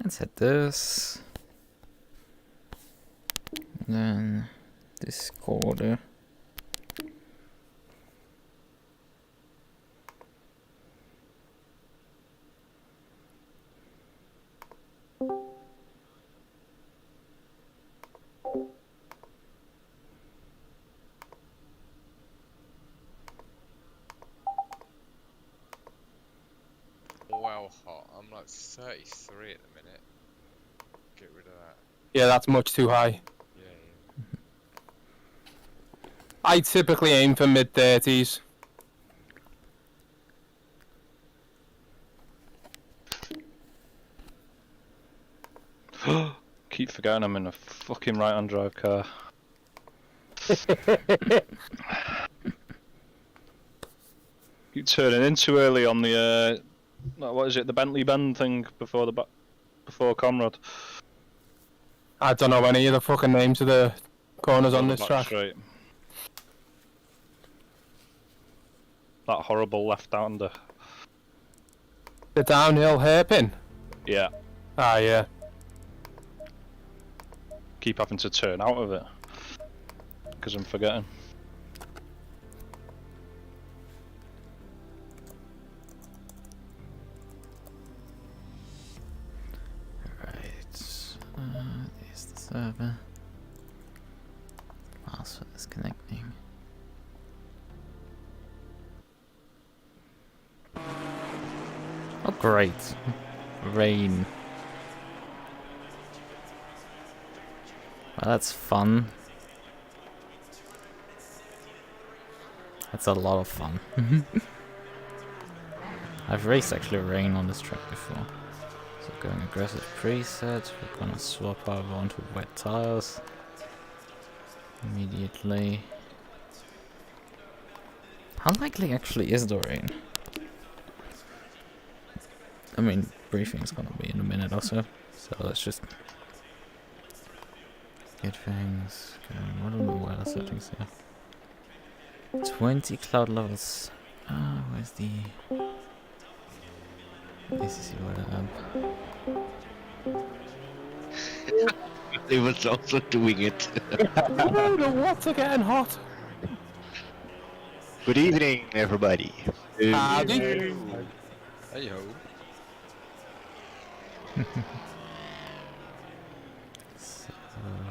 Let's hit this. And then this quarter. Well hot. I'm like 33 at the minute. Get rid of that. Yeah, that's much too high. Yeah. I typically aim for mid-30s. Keep forgetting I'm in a fucking right-hand drive car. Keep turning in too early on the what is it? The Bentley bend thing before before Comrade. I don't know any of the fucking names of the corners on this Back track. straight. That horrible left-hander. The downhill hairpin. Yeah. Ah, yeah. Keep having to turn out of it because I'm forgetting. Right. There's the server. Password is connecting. Oh, great. Rain. Well, that's fun. That's a lot of fun. I've raced actually rain on this track before. So going aggressive preset, we're gonna swap over onto wet tires immediately. How likely actually is the rain? I mean, briefing is gonna be in a minute or so, so let's just get things going. What are the weather settings here? 20 cloud levels. Where's the ACC weather app? They was also doing it. Oh, the water getting hot. Good evening, everybody. Howdy. Hey ho. So,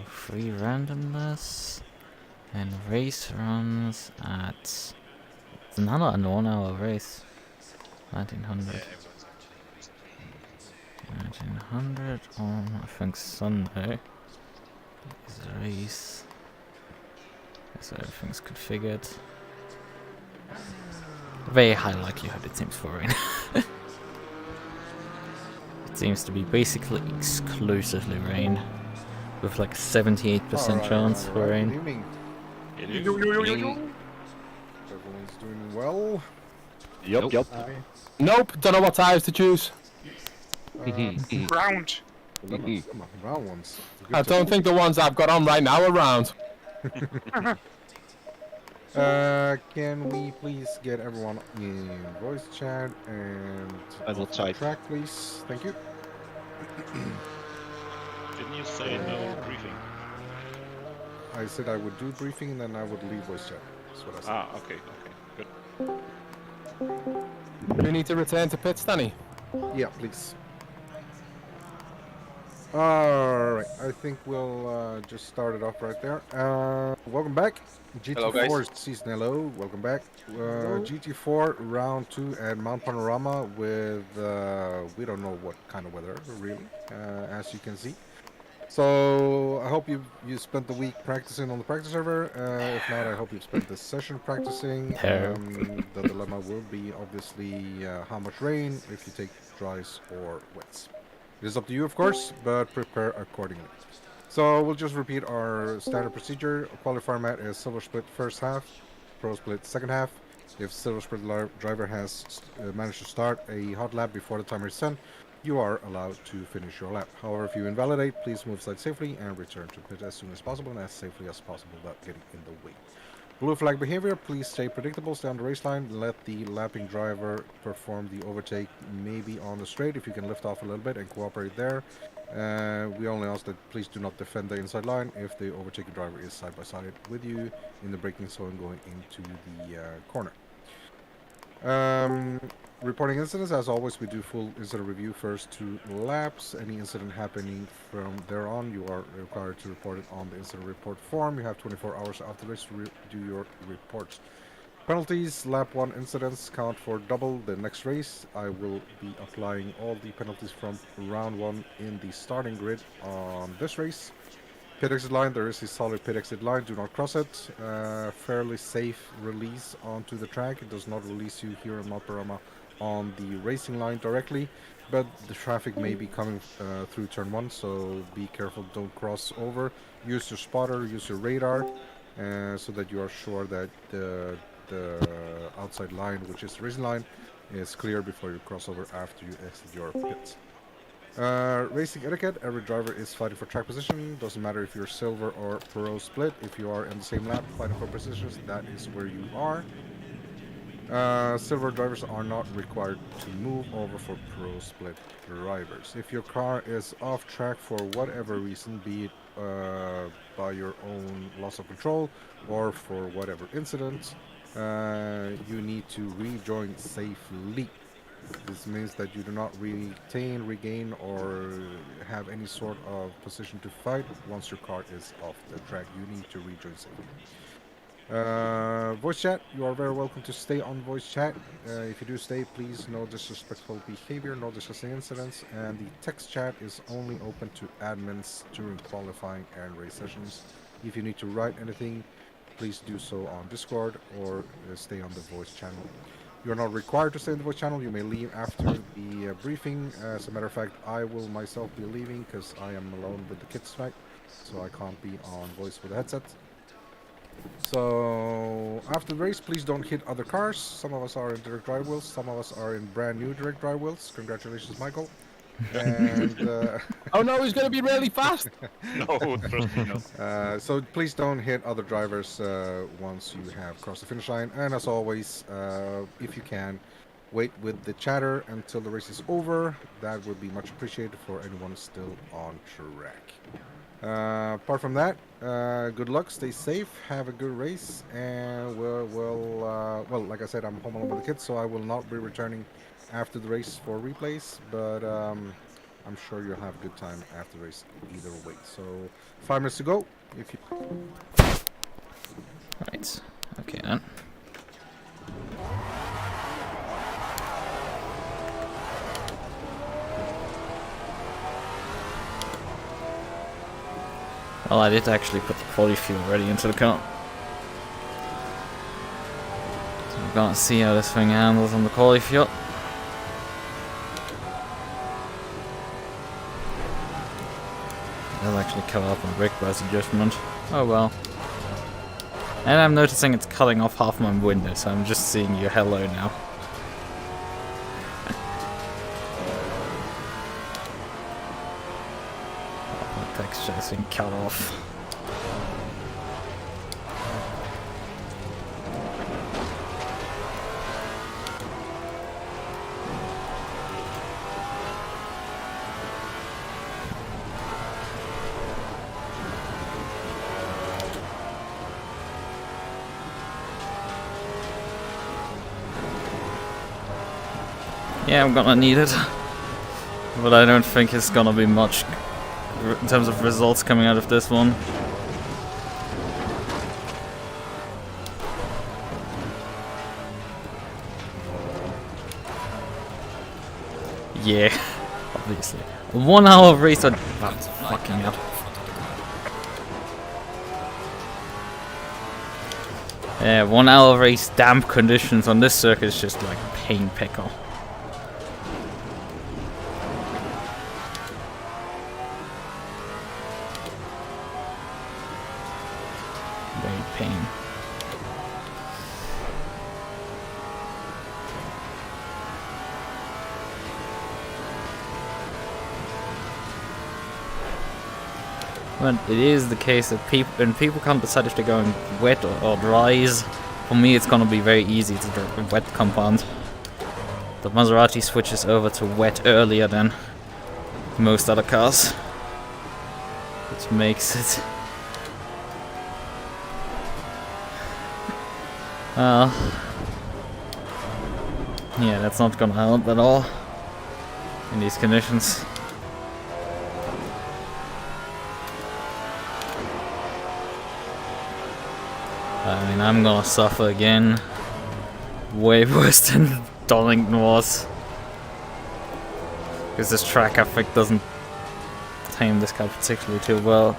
free randomness and race runs at it's another 1 hour race. 1900. 1900 on I think Sunday is the race. So everything's configured. Very high likelihood it seems for rain. It seems to be basically exclusively rain, with like 78% chance for rain. Good evening. Everyone's doing well. Yup. Nope, don't know what tires to choose. Round. Come on, brown ones. Good I don't think the ones I've got on right now are round. Can we please get everyone in voice chat and I will type. track, please? Thank you. Didn't you say no briefing? I said I would do briefing and then I would leave voice chat. That's what I said. Ah, okay, good. We need to return to pits, Danny. Yeah, please. Alright, I think we'll just start it off right there. Welcome back. GT4 season, hello, welcome back. GT4 round 2 at Mount Panorama with, we don't know what kind of weather, really, as you can see. So, I hope you spent the week practicing on the practice server. If not, I hope you've spent the session practicing. The dilemma will be, obviously, how much rain, if you take dries or wets. It is up to you, of course, but prepare accordingly. So we'll just repeat our standard procedure. Quali format is silver split first half, pro split second half. If silver split driver has managed to start a hot lap before the timer is 10, you are allowed to finish your lap. However, if you invalidate, please move side safely and return to pit as soon as possible and as safely as possible without getting in the way. Blue flag behavior, please stay predictable, stay on the race line, let the lapping driver perform the overtake maybe on the straight if you can lift off a little bit and cooperate there. We only ask that please do not defend the inside line if the overtaking driver is side by side with you in the braking zone going into the corner. Reporting incidents, as always, we do full incident review first 2 laps. Any incident happening from there on, you are required to report it on the incident report form. You have 24 hours after this to do your reports. Penalties, lap 1 incidents count for double the next race. I will be applying all the penalties from round 1 in the starting grid on this race. Pit exit line, there is a solid pit exit line, do not cross it. Fairly safe release onto the track. It does not release you here in Maserati on the racing line directly, but the traffic may be coming through turn 1, so be careful, don't cross over. Use your spotter, use your radar, so that you are sure that the outside line, which is the racing line, is clear before you cross over after you exit your pits. Racing etiquette, every driver is fighting for track position. Doesn't matter if you're silver or pro split. If you are in the same lap fighting for positions, that is where you are. Silver drivers are not required to move over for pro split drivers. If your car is off track for whatever reason, be it by your own loss of control or for whatever incident, you need to rejoin safely. This means that you do not retain, regain, or have any sort of position to fight once your car is off the track. You need to rejoin safely. Voice chat, you are very welcome to stay on voice chat. If you do stay, please no disrespectful behavior, no discussing incidents, and the text chat is only open to admins during qualifying and race sessions. If you need to write anything, please do so on Discord or stay on the voice channel. You're not required to stay in the voice channel. You may leave after the briefing. As a matter of fact, I will myself be leaving because I am alone with the kids tonight, so I can't be on voice with a headset. So after the race, please don't hit other cars. Some of us are in direct drive wheels. Some of us are in brand new direct drive wheels. Congratulations, Michael. And Oh no, he's going to be really fast. No, trust me, no. so please don't hit other drivers once you have crossed the finish line. And as always, if you can, wait with the chatter until the race is over. That would be much appreciated for anyone still on track. Apart from that, good luck, stay safe, have a good race, and well, like I said, I'm home alone with the kids, so I will not be returning after the race for replays, but I'm sure you'll have a good time after the race either way. So 5 minutes to go. If you Right. Okay then. Well, I did actually put the quality fuel ready into the car. So we're gonna see how this thing handles on the quality fuel. It'll actually cut off my brake by adjustment. Oh well. And I'm noticing it's cutting off half my window, so I'm just seeing your hello now. My texture is being cut off. Yeah, I'm gonna need it, but I don't think it's gonna be much in terms of results coming out of this one. Yeah, obviously. 1 hour of race on... That's fucking hell. Yeah, 1 hour of race, damp conditions on this circuit is just like pain pickle. Pain. But it is the case that when people can't decide if they're going wet or dries, for me it's gonna be very easy to do a wet compound. The Maserati switches over to wet earlier than most other cars, which makes it... yeah, that's not gonna help at all in these conditions. I mean, I'm gonna suffer again. Way worse than Donington was. Because this track, I think, doesn't tame this car particularly too well.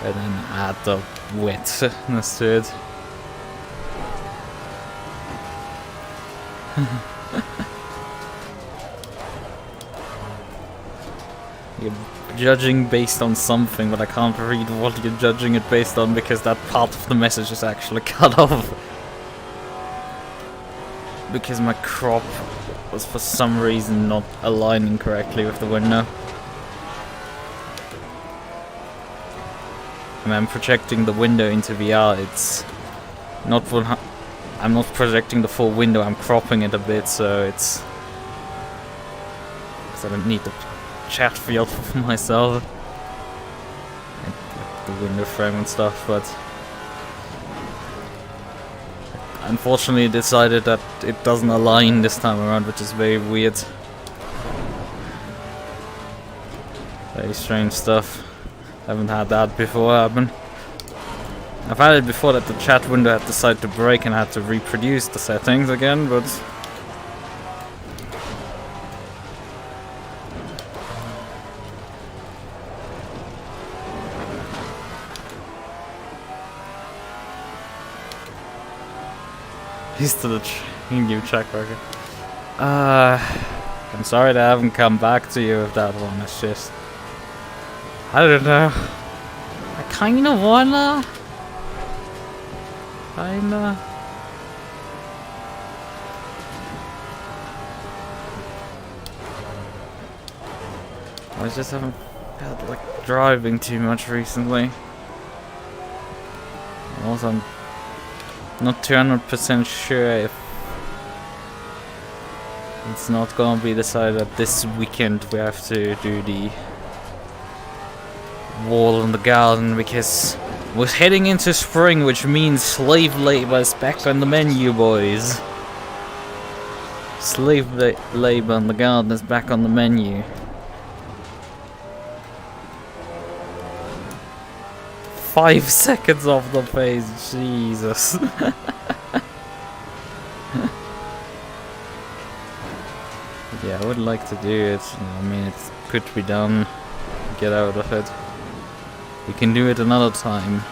And then add the wetness to it. You're judging based on something, but I can't read what you're judging it based on because that part of the message is actually cut off. Because my crop was for some reason not aligning correctly with the window. And I'm projecting the window into VR, it's not full. I'm not projecting the full window, I'm cropping it a bit, so it's... because I don't need the chat field for myself. And the window frame and stuff, but... unfortunately decided that it doesn't align this time around, which is very weird. Very strange stuff. Haven't had that before happen. I've had it before that the chat window had decided to break and I had to reproduce the settings again, but... he's to the new track record. I'm sorry that I haven't come back to you with that one, it's just... I don't know. I kinda wanna... kinda... I just haven't felt like driving too much recently. Also, I'm not 200% sure if it's not gonna be decided that this weekend we have to do the wall in the garden, because we're heading into spring, which means slave labor is back on the menu, boys. Slave labor in the garden is back on the menu. Five seconds off the pace, Jesus. Yeah, I would like to do it. I mean, it could be done. Get out of it. We can do it another time.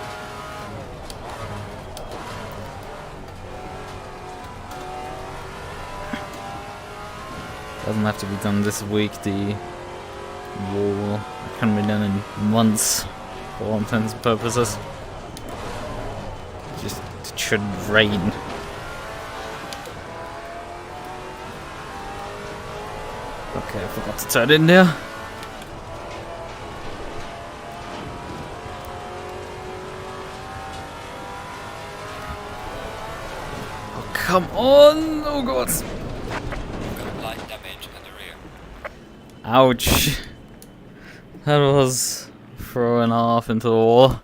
Doesn't have to be done this week. The wall can be done in months, for all intents and purposes. Just it shouldn't rain. Okay, I forgot to turn in there. Oh, come on! Oh god! Light damage at the rear. Ouch! That was throw and a half into the wall.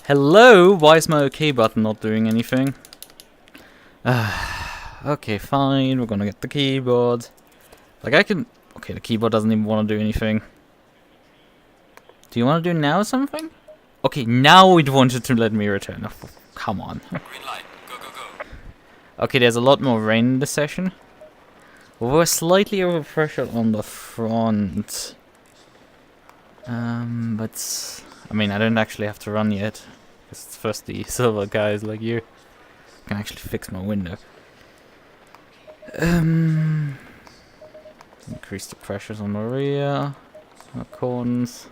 Hello? Why is my OK button not doing anything? Okay, fine. We're gonna get the keyboard. Like I can... okay, the keyboard doesn't even want to do anything. Do you want to do now something? Okay, now it wanted to let me return. Oh, come on. Green light. Go, go, go. Okay, there's a lot more rain in this session. We're slightly overpressured on the front. But... I mean, I don't actually have to run yet. Because it's first the silver guys like you can actually fix my window. Increase the pressures on the rear. Corns.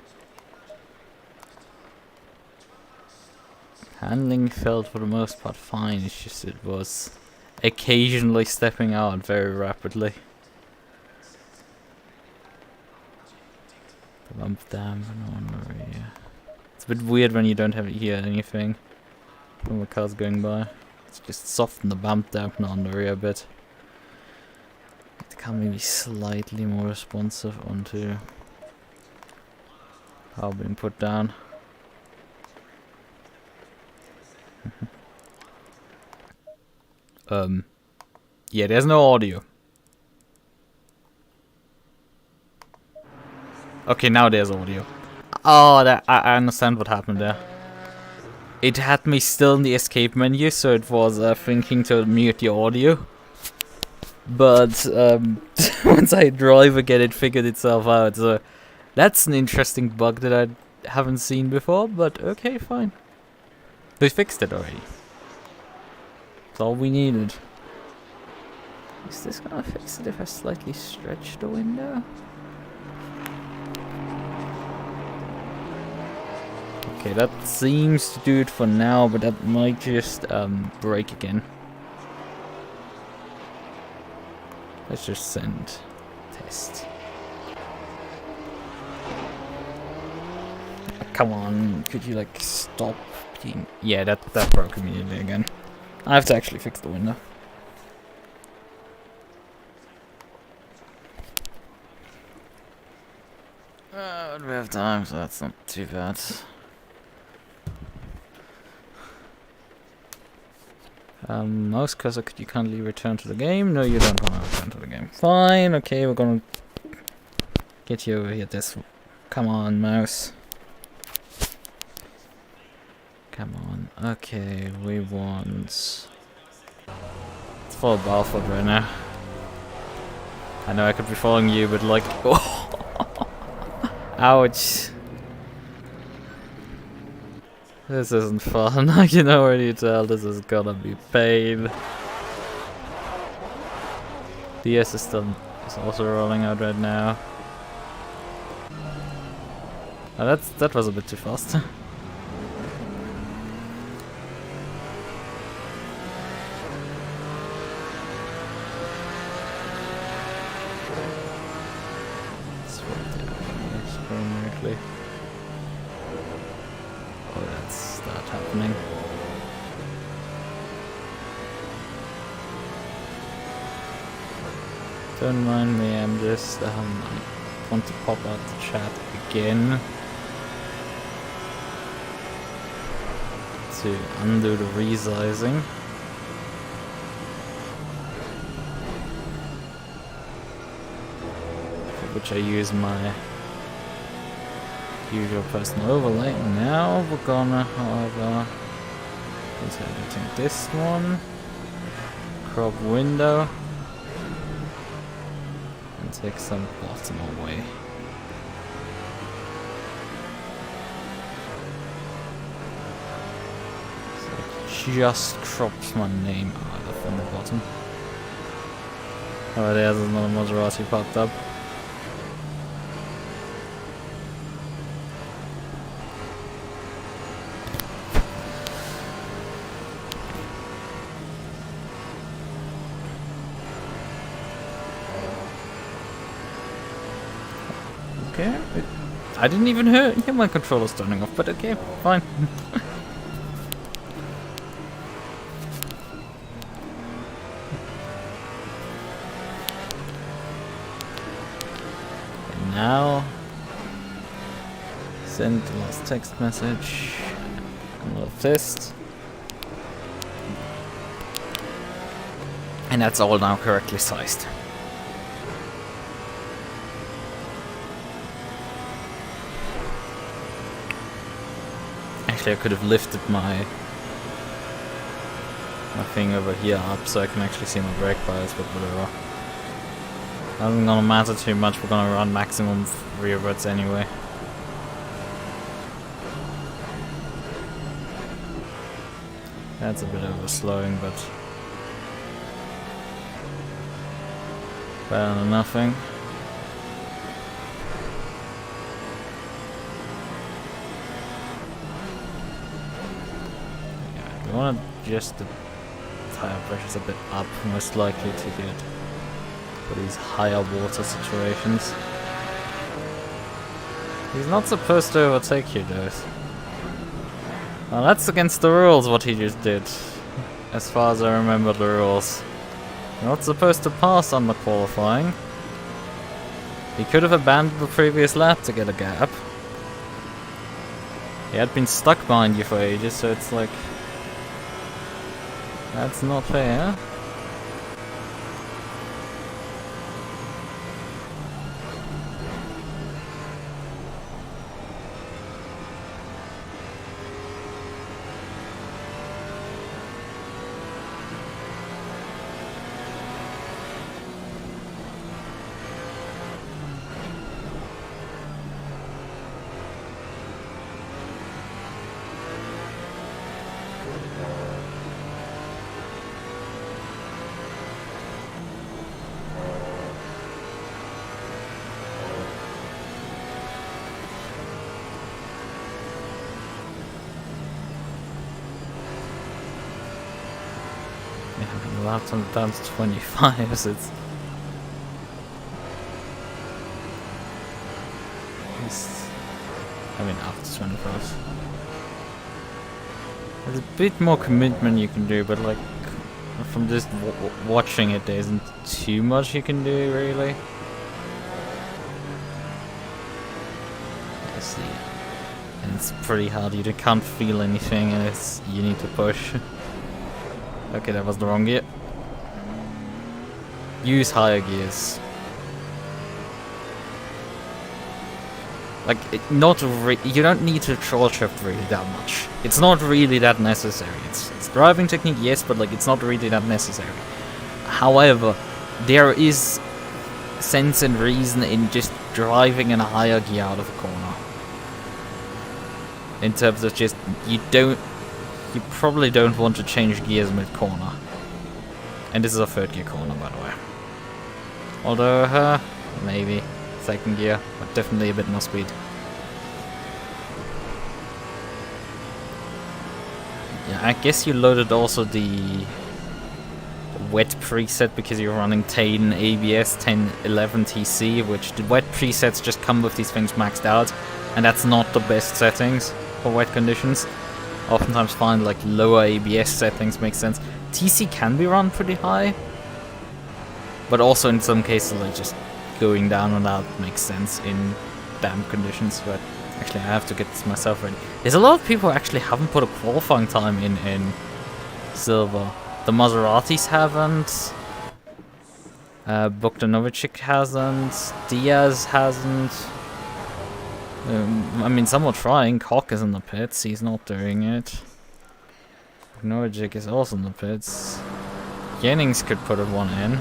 Handling felt for the most part fine, it's just it was occasionally stepping out very rapidly. Bump damper on the rear. It's a bit weird when you don't hear anything from the cars going by. Let's just soften the bump dampener on the rear a bit. It can maybe slightly more responsive onto how being put down. Yeah, there's no audio. Okay, now there's audio. Oh, I understand what happened there. It had me still in the escape menu, so it was thinking to mute the audio. But once I drive again, it figured itself out. So that's an interesting bug that I haven't seen before. But okay, fine. We fixed it already. That's all we needed. Is this gonna fix it if I slightly stretch the window? Okay, that seems to do it for now, but that might just break again. Let's just send test. Come on, could you like stop being... Yeah, that broke immediately again. I have to actually fix the window. But we have time, so that's not too bad. Mouse cursor, could you kindly return to the game? No, you don't want to return to the game. Fine, okay, we're gonna get you over here. Come on, mouse. Come on. Okay, we want... It's full of Balfour right now. I know I could be following you, but like... Ouch. This isn't fun. I can already tell this is gonna be pain. DS is also rolling out right now. Oh, that was a bit too fast. Oh, that's start happening. Don't mind me, I'm just I want to pop out the chat again to undo the resizing. For which I use my usual personal overlay. Now we're gonna, however, editing this one, crop window, and take some bottom away. So it just crops my name out from the bottom. Oh, there's another Maserati popped up. Okay, I didn't even hear my controllers turning off, but okay, fine. And now, send the last text message, another test. And that's all now correctly sized. Actually, I could have lifted my thing over here up so I can actually see my brake bias, but whatever. Doesn't gonna matter too much, we're gonna run maximum rearwards anyway. That's a bit overslowing, but better than nothing. Yeah, we want to adjust the tire pressures a bit up, most likely to get for these higher water situations. He's not supposed to overtake you, guys. Well, that's against the rules what he just did. As far as I remember the rules. You're not supposed to pass on the qualifying. He could have abandoned the previous lap to get a gap. He had been stuck behind you for ages, so it's like... That's not fair. Laps on down to 25, so it's I mean after 25. There's a bit more commitment you can do, but like from just watching it, there isn't too much you can do really. I see. And it's pretty hard. You can't feel anything, and you need to push. Okay, that was the wrong gear. Use higher gears. Like, you don't need to throttle shift really that much. It's not really that necessary. It's driving technique, yes, but like it's not really that necessary. However, there is sense and reason in just driving in a higher gear out of a corner. In terms of just, you probably don't want to change gears mid-corner. And this is a third gear corner, by the way. Although, maybe second gear, but definitely a bit more speed. Yeah, I guess you loaded also the wet preset because you're running 10 ABS, 1011 TC, which the wet presets just come with these things maxed out, and that's not the best settings for wet conditions. Oftentimes find like lower ABS settings make sense. TC can be run pretty high, but also in some cases like just going down on that makes sense in damp conditions. But actually I have to get this myself ready. There's a lot of people who actually haven't put a qualifying time in silver. The Maseratis haven't, Bogdanovic hasn't, Diaz hasn't. I mean, some are trying. Koch is in the pits, he's not doing it. Nojic is also in the pits. Jennings could put one in.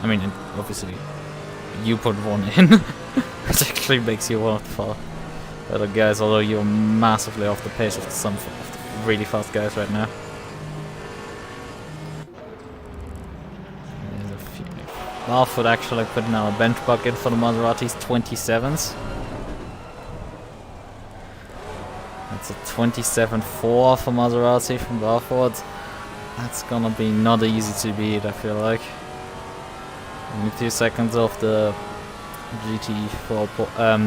I mean, obviously, you put one in, which actually makes you one of the far better guys, although you're massively off the pace of some of the really fast guys right now. There's a few. Barfoot actually putting out a bench bucket for the Maseratis 27s. That's a 27.4 for Maserati from Barfoot. That's gonna be not easy to beat, I feel like. Only 2 seconds off the GT4,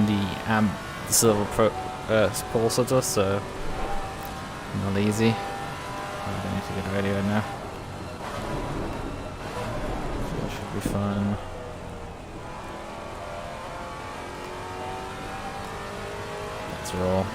the Silver Pro Sportster, so not easy. I need to get ready right now. So it should be fun. Let's roll.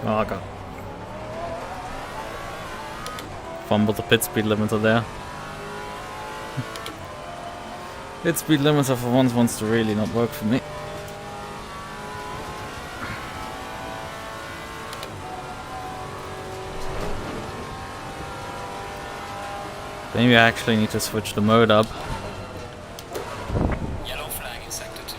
Oh, I got fumbled the pit speed limiter there. Pit speed limiter for once wants to really not work for me. Maybe I actually need to switch the mode up. Yellow flag in sector 2.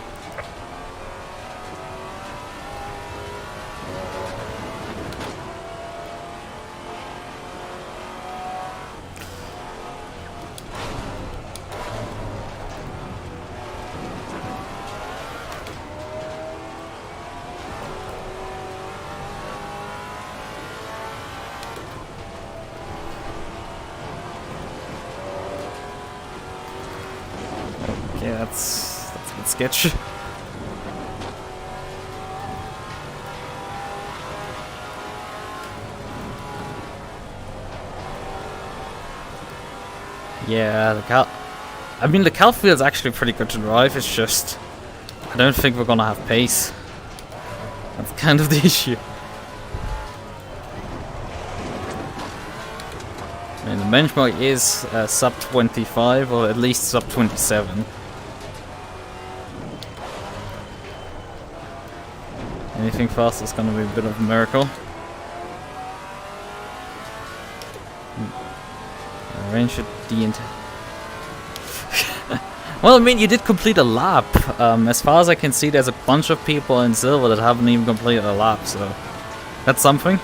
Yeah, that's a bit sketchy. Yeah, the car. I mean, the car feels actually pretty good to drive. It's just I don't think we're gonna have pace. That's kind of the issue. I mean, the benchmark is sub 25 or at least sub 27. Anything faster is gonna be a bit of a miracle. Range at the end. Well, I mean, you did complete a lap. As far as I can see, there's a bunch of people in silver that haven't even completed a lap, so that's something.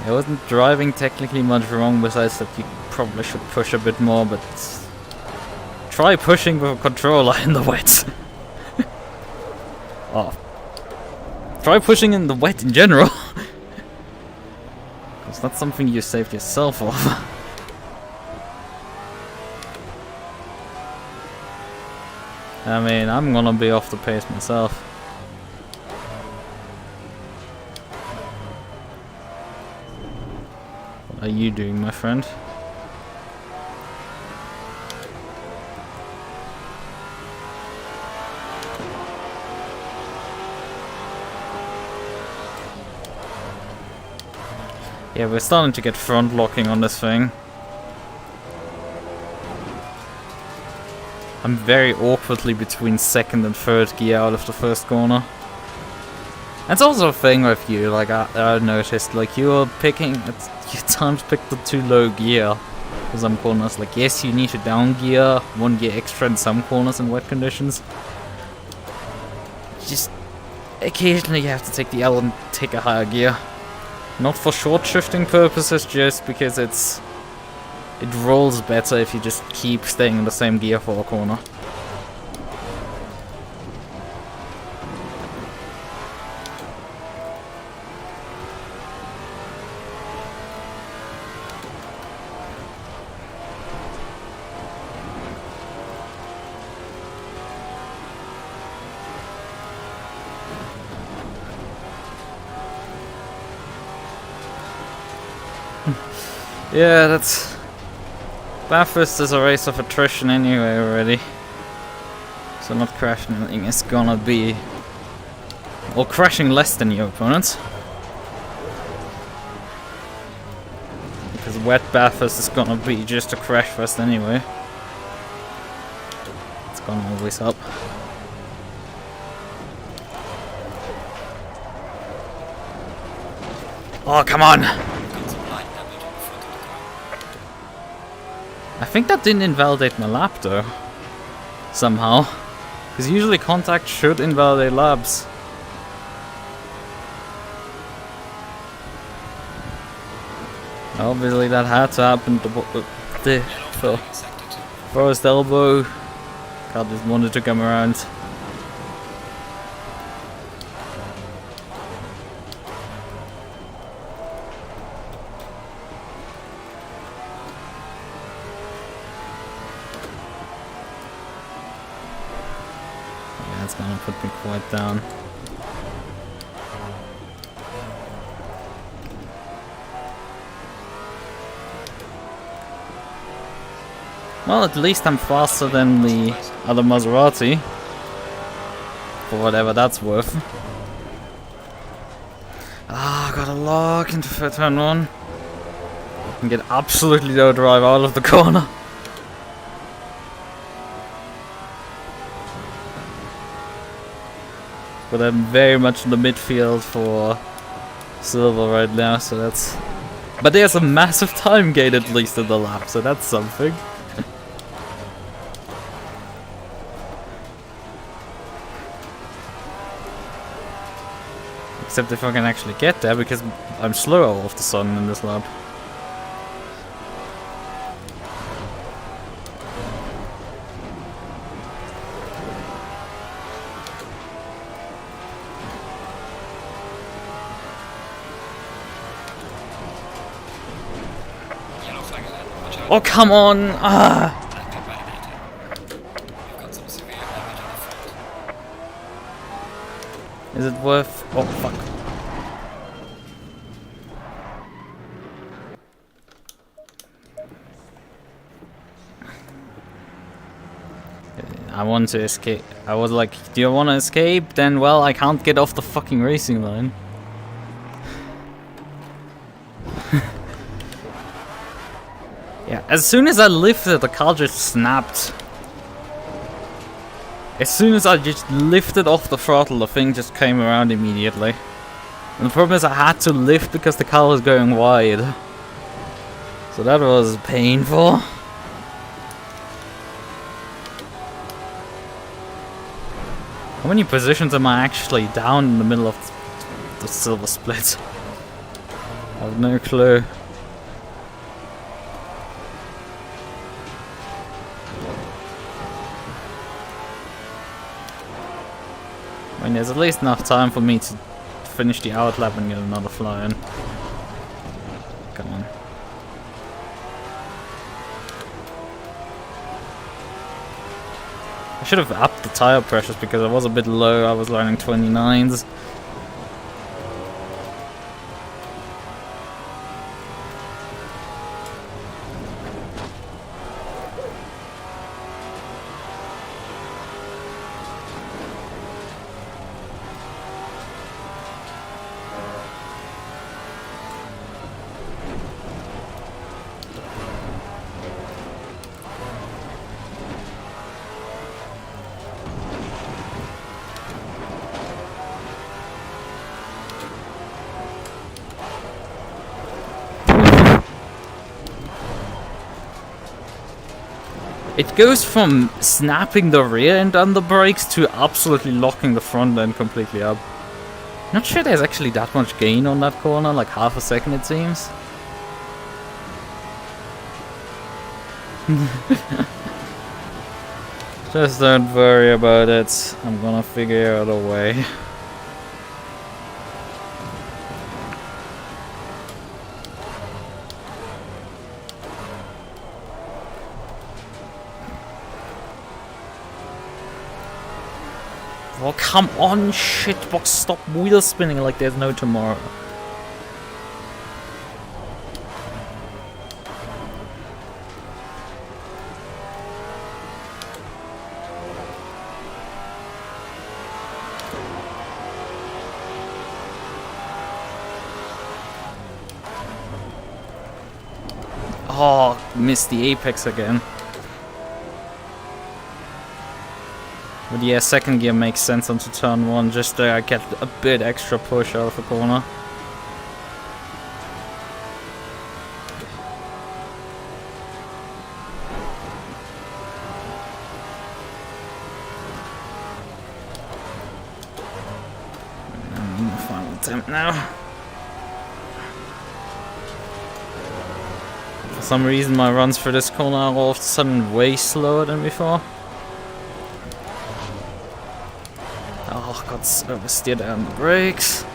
I wasn't driving technically much wrong, besides that you probably should push a bit more, but try pushing with a controller in the wet. Oh. Try pushing in the wet in general. Because that's something you saved yourself of. I mean, I'm gonna be off the pace myself. What are you doing, my friend? Yeah, we're starting to get front locking on this thing. I'm very awkwardly between second and third gear out of the first corner. That's also a thing with you, like I noticed, like you're picking, you times picked the too low gear for some corners. Like yes, you need to down gear, 1 gear extra in some corners in wet conditions. Just occasionally you have to take the L and take a higher gear. Not for short shifting purposes, just because it rolls better if you just keep staying in the same gear for a corner. Yeah, that's... Bathurst is a race of attrition anyway already. So not crashing anything is gonna be... or crashing less than your opponents. Because wet Bathurst is gonna be just a crash fest anyway. It's gonna always help. Oh, come on! I think that didn't invalidate my lap though. Somehow. Because usually contact should invalidate laps. Obviously that had to happen. The forest elbow. Car just wanted to come around. That's gonna put me quite down. Well, at least I'm faster than the other Maserati. For whatever that's worth. Ah, gotta lock into turn 1. And get absolutely no drive out of the corner. But I'm very much in the midfield for silver right now, so that's... But there's a massive time gain at least in the lap, so that's something. Except if I can actually get there, because I'm slower all of a sudden in this lap. Oh, come on! Ah! Is it worth... Oh, fuck. I want to escape. I was like, do you want to escape? Then, well, I can't get off the fucking racing line. Yeah, as soon as I lifted, the car just snapped. As soon as I just lifted off the throttle, the thing just came around immediately. And the problem is I had to lift because the car was going wide. So that was painful. How many positions am I actually down in the middle of the silver split? I have no clue. I mean, there's at least enough time for me to finish the outlap and get another fly in. Come on. I should have upped the tire pressures because I was a bit low. I was running 29s. It goes from snapping the rear end on the brakes to absolutely locking the front end completely up. Not sure there's actually that much gain on that corner, like half a second it seems. Just don't worry about it, I'm gonna figure out a way. Oh, come on, shitbox, stop wheel spinning like there's no tomorrow. Oh, missed the apex again. But yeah, second gear makes sense onto turn 1, just I get a bit extra push out of the corner. Final attempt now. For some reason my runs for this corner are all of a sudden way slower than before. Got oversteered on the brakes.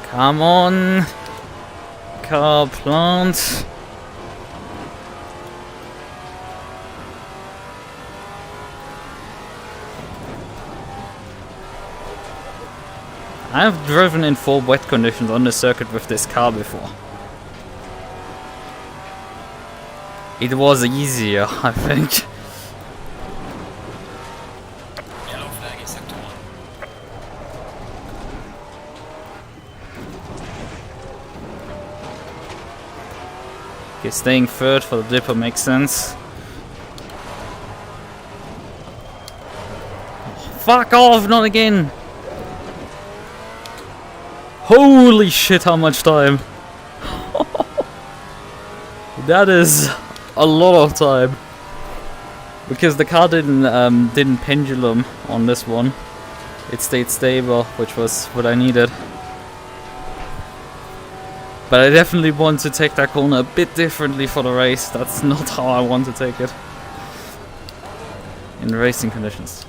Come on, car plant. I've driven in full wet conditions on the circuit with this car before. It was easier, I think. Okay, staying third for the dipper makes sense. Oh, fuck off, not again! Holy shit, how much time! That is a lot of time. Because the car didn't pendulum on this one. It stayed stable, which was what I needed. But I definitely want to take that corner a bit differently for the race. That's not how I want to take it. In racing conditions.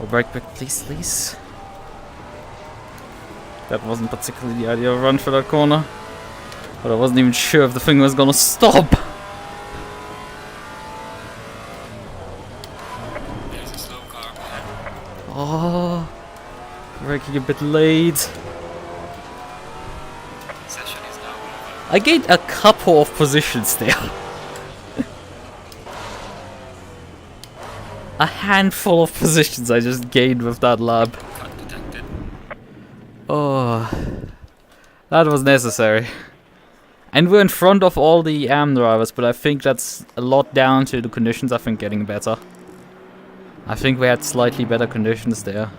Oh, brake back, please, please. That wasn't particularly the ideal run for that corner. But I wasn't even sure if the thing was gonna stop. braking a bit late. Session is now over. I gained a couple of positions there. A handful of positions I just gained with that lap. Cut detected. Oh, that was necessary. And we're in front of all the AM drivers, but I think that's a lot down to the conditions, I think, getting better. I think we had slightly better conditions there.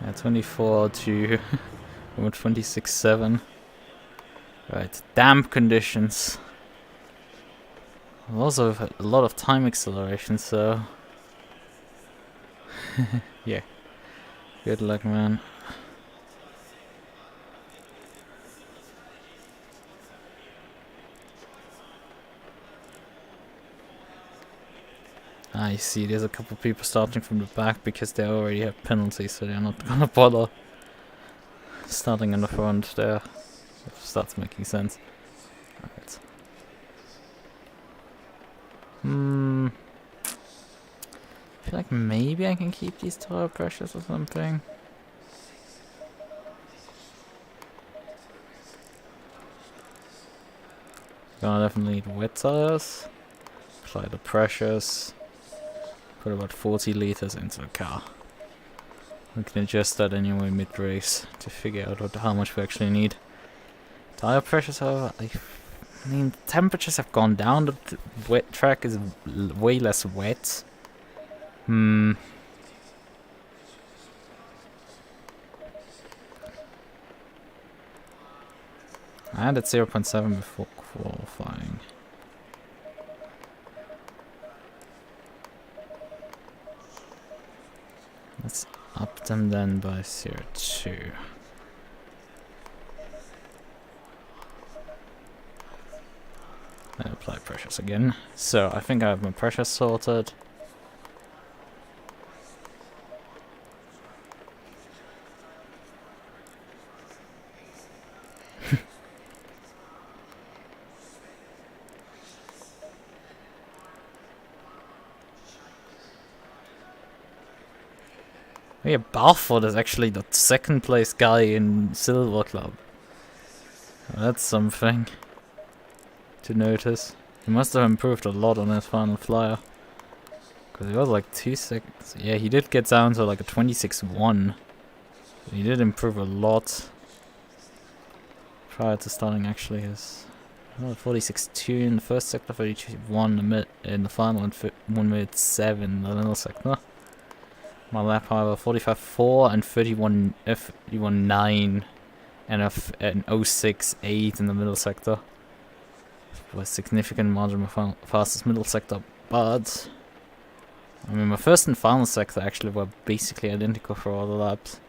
Yeah, 24 to 26.7. Right, damp conditions. We also have a lot of time acceleration, so yeah. Good luck, man. I see, there's a couple people starting from the back because they already have penalties, so they're not gonna bother starting in the front there. If that's making sense. Alright. I feel like maybe I can keep these tire pressures or something. Gonna definitely need wet tires. Apply the pressures. Put about 40 liters into the car. We can adjust that anyway mid-race to figure out how much we actually need. Tire pressures, however, I mean, temperatures have gone down. The wet track is way less wet. And at 0.7 before qualifying. Let's up them then by 0.2. And apply pressures again. So I think I have my pressure sorted. Yeah, Barford is actually the second place guy in Silver Club. That's something to notice. He must have improved a lot on his final flyer. Because he was like 2 seconds. Yeah, he did get down to like a 26.1. He did improve a lot prior to starting actually his 46.2 in the first sector, 32.1 in the final, and 1:07 in the middle sector. My lap, however, 45.4 and 31.9 and an 06.8 in the middle sector. Was significant margin of fastest middle sector, but I mean my first and final sector actually were basically identical for all the laps.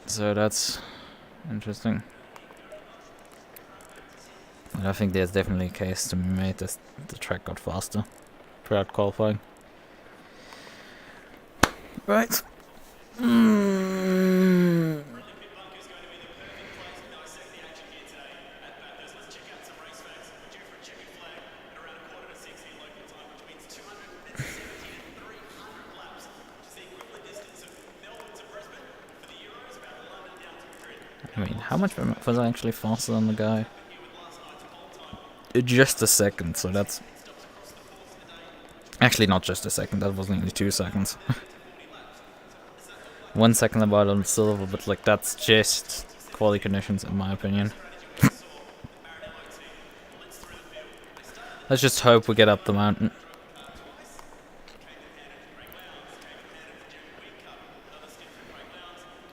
So that's interesting. And I think there's definitely a case to be made that the track got faster throughout qualifying. Right. I mean, how much was I actually faster than the guy? Just a second, so that's... Actually, not just a second, that was nearly 2 seconds. 1 second about on silver, but like that's just quality conditions in my opinion. Let's just hope we get up the mountain.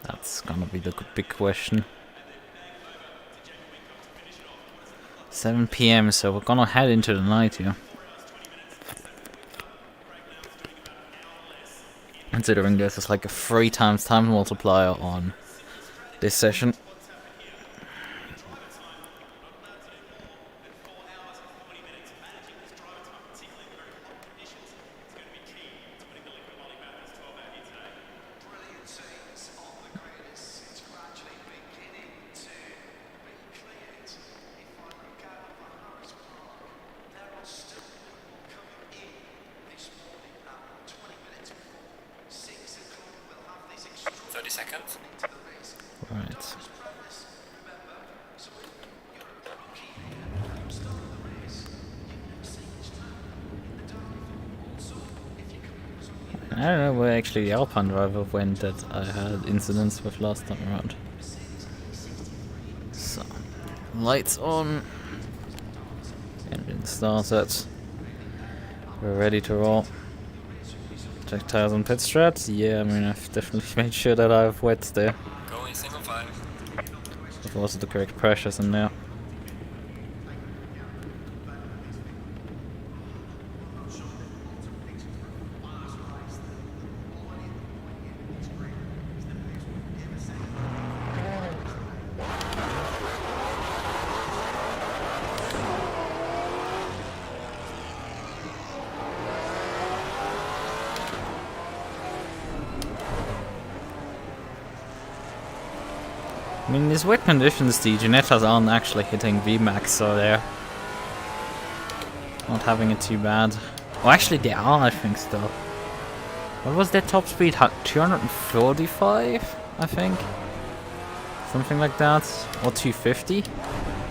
That's gonna be the big question. 7 PM, so we're gonna head into the night here. Considering this is like a 3 times time multiplier on this session. second. Right. I don't know where actually the Alpine driver went that I had incidents with last time around. So, lights on. Engine started. We're ready to roll. Check tires on pit straps. Yeah, I mean I've definitely made sure that I have wets there. Go in single file. With also the correct pressures in there. I mean, in these wet conditions, the Genettas aren't actually hitting VMAX, so they're not having it too bad. Oh, actually, they are, I think, still. What was their top speed? 245, I think? Something like that. Or 250?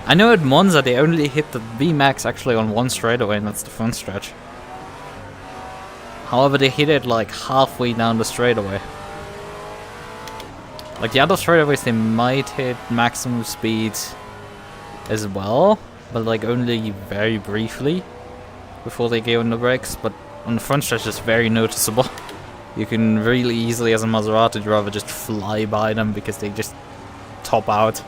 I know at Monza they only hit the VMAX actually on one straightaway, and that's the front stretch. However, they hit it like halfway down the straightaway. Like the other straightaways, they might hit maximum speed as well, but like only very briefly before they go on the brakes. But on the front stretch, it's very noticeable. You can really easily, as a Maserati driver, just fly by them because they just top out.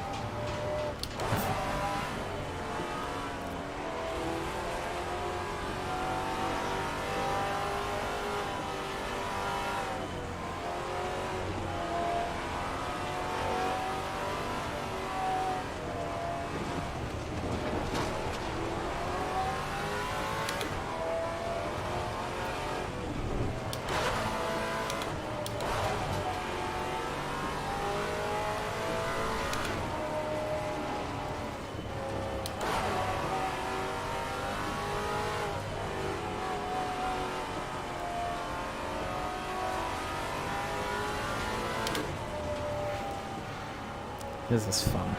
This is fun.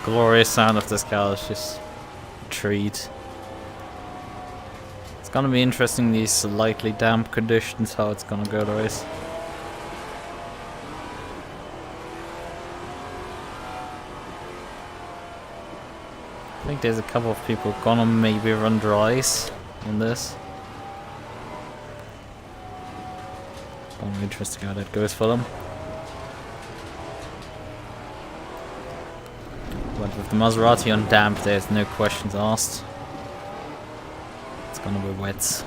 Glorious sound of this car is just a treat. It's gonna be interesting these slightly damp conditions, how it's gonna go the race. I think there's a couple of people gonna maybe run dries on this. It's gonna be interesting how that goes for them. But with the Maserati on damp, there's no questions asked. It's gonna be wet.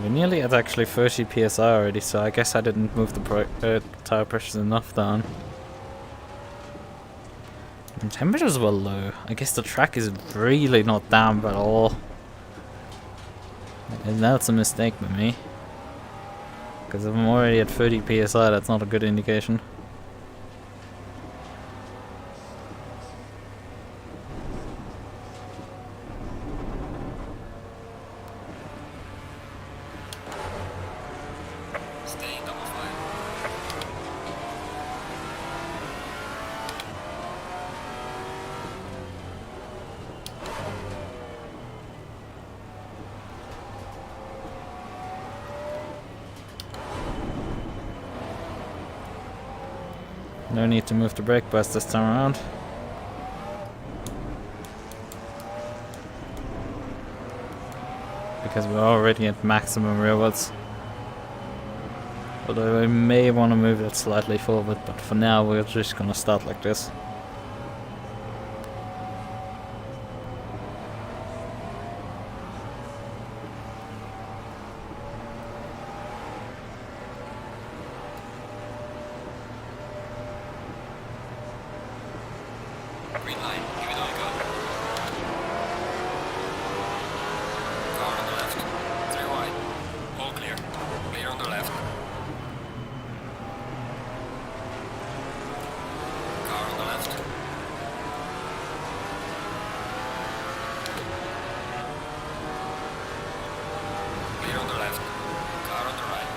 We're nearly at actually 30 psi already, so I guess I didn't move the tire pressures enough down. And temperatures were low. I guess the track is really not damp at all. And that's a mistake by me. Because if I'm already at 30 psi, that's not a good indication. No need to move the brake bus this time around. Because we're already at maximum rearwards. Although I may want to move it slightly forward, but for now we're just gonna start like this. Green line, give it all you got. Car on the left, 3 wide. All clear. Clear on the left. Car on the left. Clear on the left. Car on the right.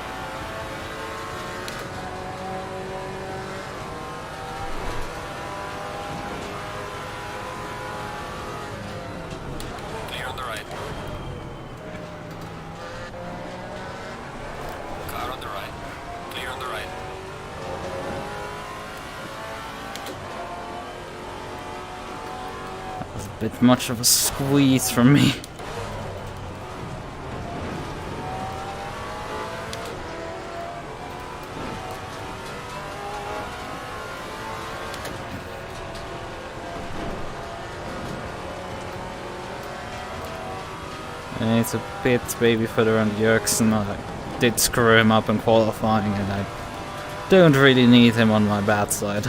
Clear on the right. Car on the right. Clear on the right. That's a bit much of a squeeze from me. And it's a bit maybe further on Jörgsen. I did screw him up in qualifying and I don't really need him on my bad side.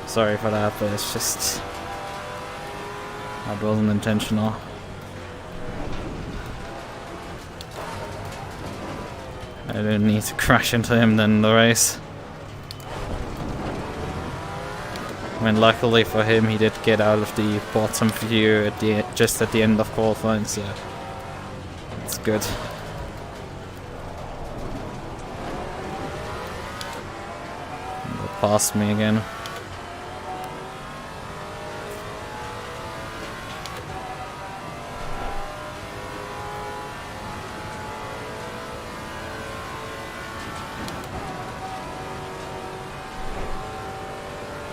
Sorry for that, but it's just... that wasn't intentional. I didn't need to crash into him then in the race. I mean, luckily for him, he did get out of the bottom view at the just at the end of qualifying, so it's good. He passed me again.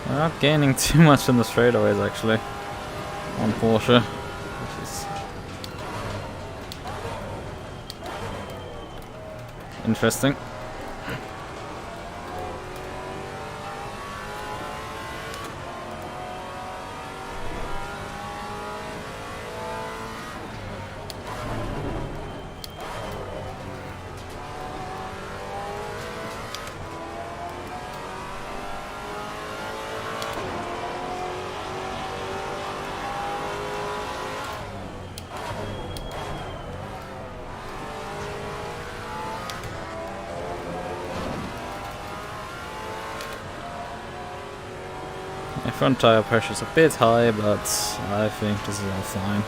We're not gaining too much in the straightaways actually on Porsche, which is interesting. My front tire pressure is a bit high, but I think this is all fine.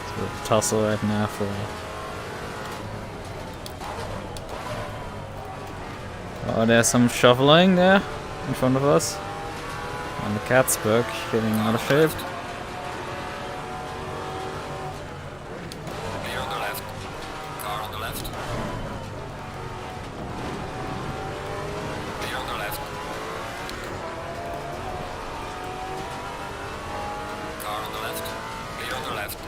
It's a tussle right now for... oh, there's some shoveling there in front of us. And the Catsburg getting out of shape. Clear on the left. Car on the left. Clear on the left. Car on the left. Clear on the left.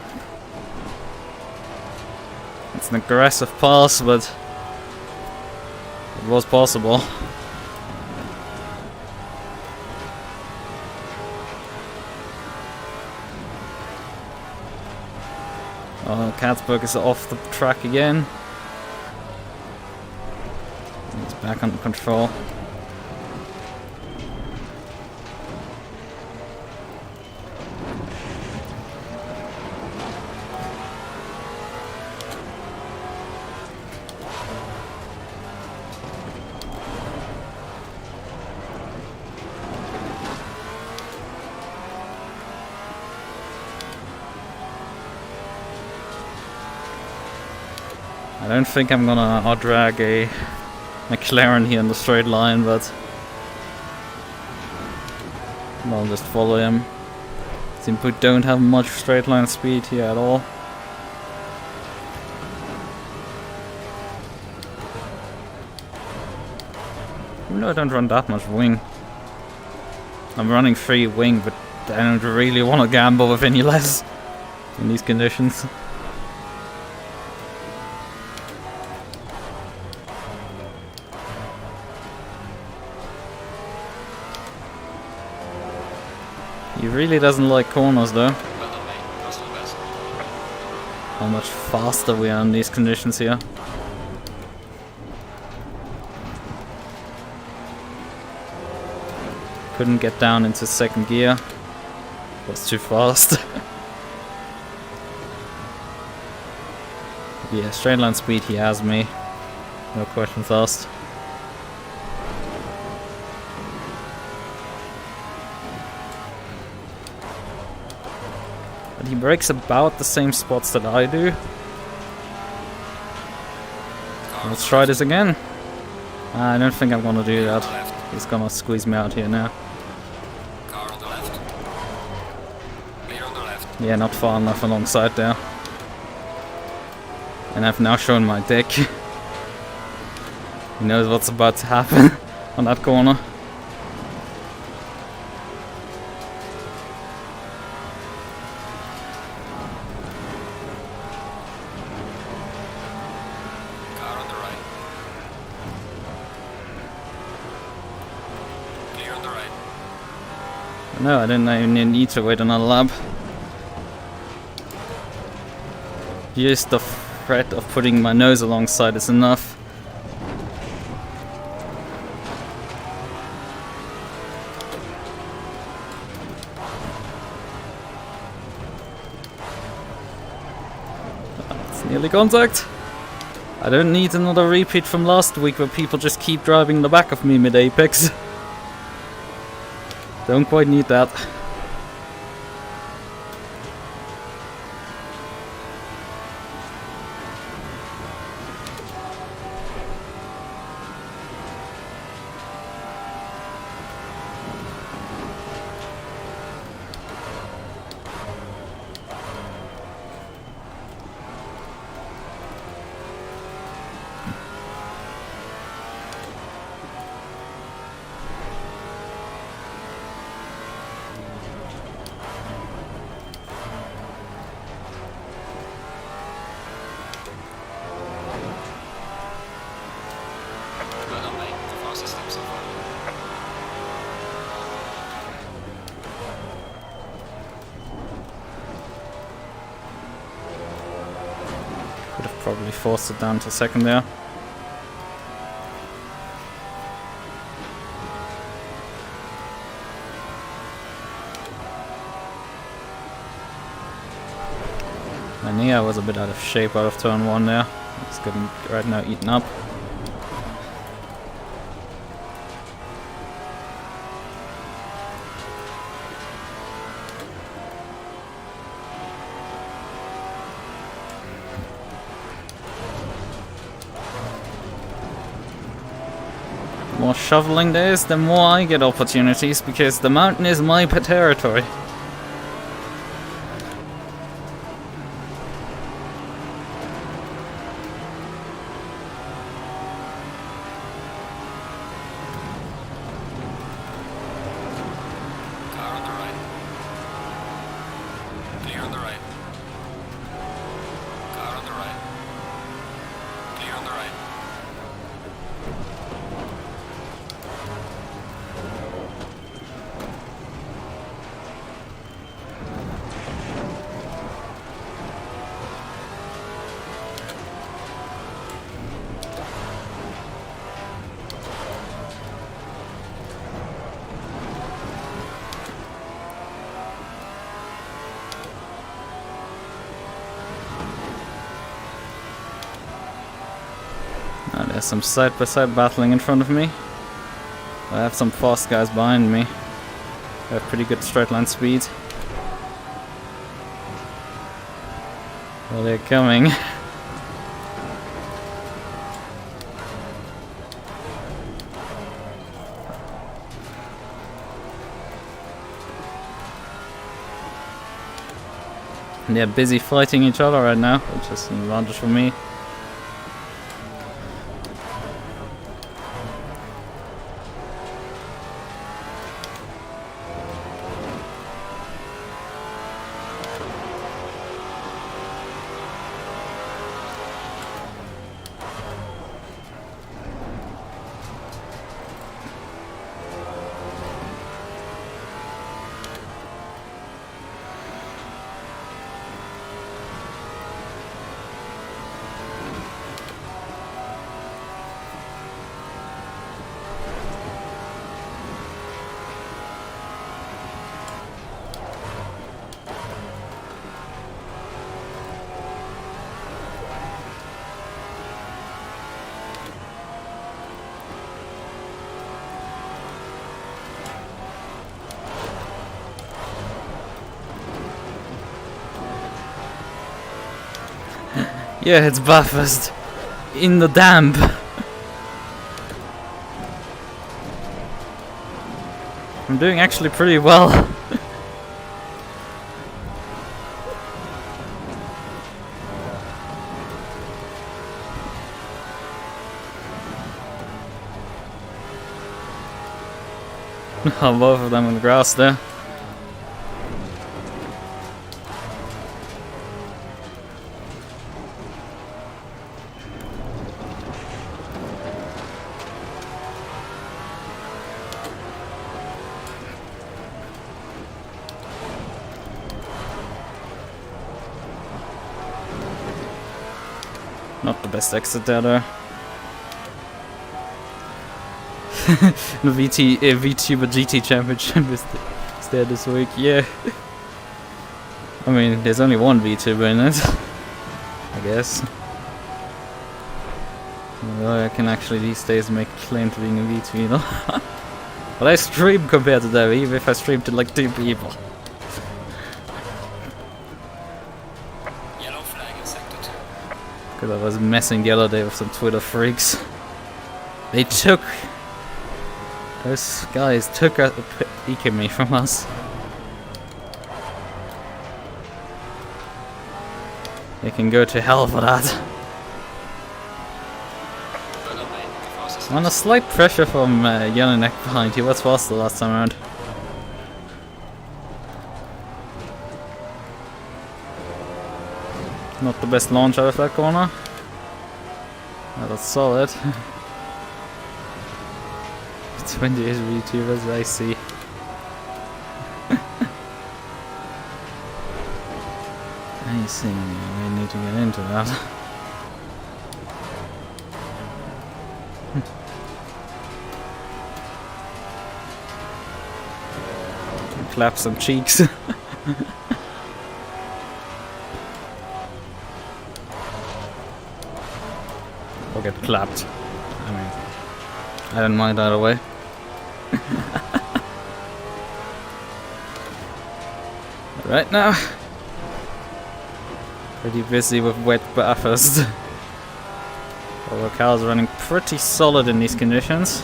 It's an aggressive pass, but it was possible. Oh, Catsburg is off the track again. He's back under control. I don't think I'm gonna outdrag a McLaren here in the straight line, but I'll just follow him. Seems we don't have much straight line speed here at all. Even though I don't run that much wing. I'm running free wing, but I don't really want to gamble with any less in these conditions. He really doesn't like corners though. Well done, mate. That's the best. How much faster we are in these conditions here. Couldn't get down into second gear. Was too fast. Yeah, straight line speed he has me. No questions asked. But he brakes about the same spots that I do. Let's try this again. I don't think I'm gonna do that. He's gonna squeeze me out here now. Car on the left. Clear on the left. Yeah, not far enough alongside there. And I've now shown my deck. He knows what's about to happen on that corner. Car on the right. Clear on the right. No, I didn't even need to wait another lap. Just the threat of putting my nose alongside is enough. It's nearly contact. I don't need another repeat from last week where people just keep driving the back of me mid-apex. Don't quite need that. Well done, mate. The fastest lap so far. Could have probably forced it down to second there. My knee was a bit out of shape out of turn 1 there. It's getting right now eaten up. The more shoveling there is, the more I get opportunities because the mountain is my territory. Car on the right. Clear on the right. Car on the right. Clear on the right. Now there's some side-by-side battling in front of me. I have some fast guys behind me. I have pretty good straight line speed. Well, they're coming. And they're busy fighting each other right now, which is an advantage for me. Yeah, it's Bathurst. In the damp. I'm doing actually pretty well. Both of them in the grass there. Not the best exit there though. The VTuber GT Championship is there this week, yeah. I mean, there's only one VTuber in it, I guess. Although I can actually these days make a claim to being a VTuber. But I stream compared to them, even if I stream to like 2 people. Yellow flag in sector 2. Because I was messing the other day with some Twitter freaks. They took... Those guys took a peek at me from us. They can go to hell for that. I'm under slight pressure from Jelinek behind. He was faster last time around. Not the best launch out of that corner. Oh, that's solid. 28 VTubers, I see. I see, we need to get into that. Clap some cheeks. Or get clapped. I mean, I don't mind either way. Right now, pretty busy with wet Bathurst. Our car's running pretty solid in these conditions.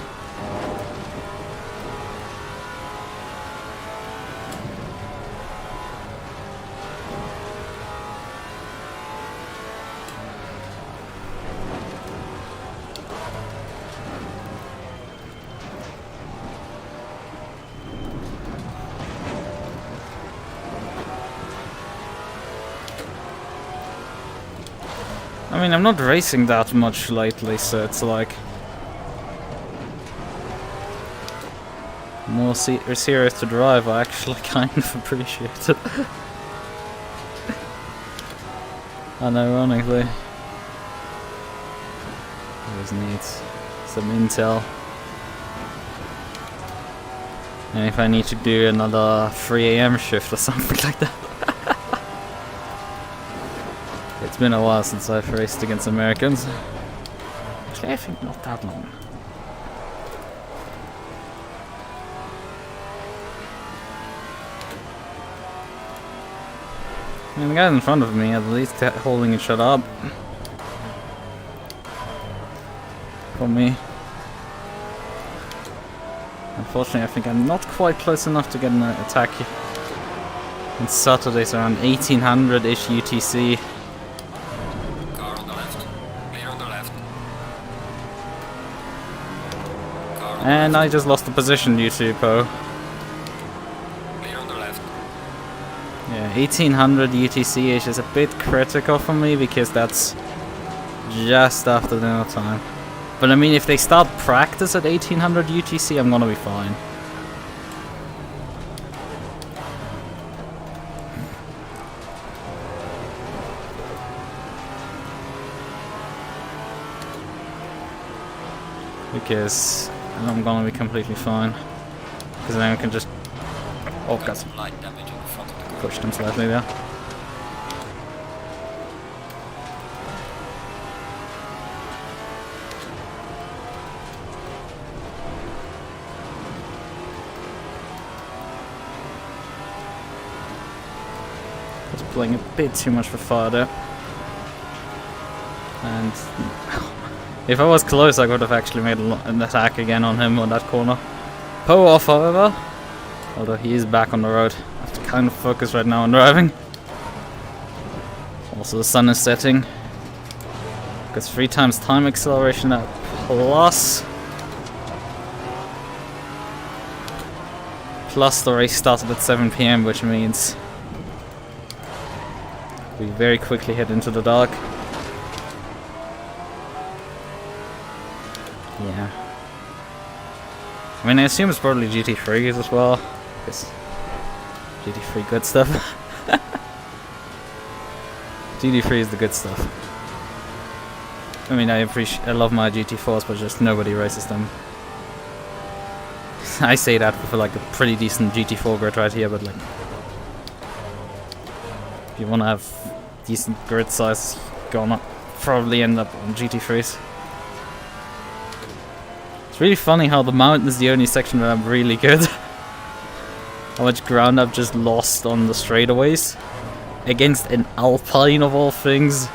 I mean, I'm not racing that much lately, so it's like more serious to drive. I actually kind of appreciate it. Unironically, always needs some intel. And if I need to do another 3 AM shift or something like that. It's been a while since I've raced against Americans. Actually, I think not that long. I mean, the guy in front of me at least holding it shut up. For me. Unfortunately, I think I'm not quite close enough to get an attack. On Saturdays around 1800-ish UTC. Car on the left. Clear on the left. Car on And I just lost the position due to Poe. Clear on the left. Yeah, 1800 UTC-ish is a bit critical for me because that's just after dinner time. But I mean, if they start practice at 1800 UTC, I'm gonna be fine. Because I'm gonna be completely fine. Because then I can just... Oh, Got God. some light damage on the front of the car. Pushed him slightly there. Just playing a bit too much for fire there. And if I was close, I could have actually made an attack again on him on that corner. Poe off, however. Although he is back on the road. I have to kind of focus right now on driving. Also, the sun is setting. Because 3 times time acceleration at plus the race started at 7 PM, which means we very quickly head into the dark. Yeah. I mean, I assume it's probably GT3s as well, because GT3 good stuff. GT3 is the good stuff. I mean, I love my GT4s, but just nobody races them. I say that for like a pretty decent GT4 grid right here, but like, if you want to have decent grid size, gonna probably end up on GT3s. It's really funny how the mountain is the only section where I'm really good. How much ground I've just lost on the straightaways against an Alpine of all things.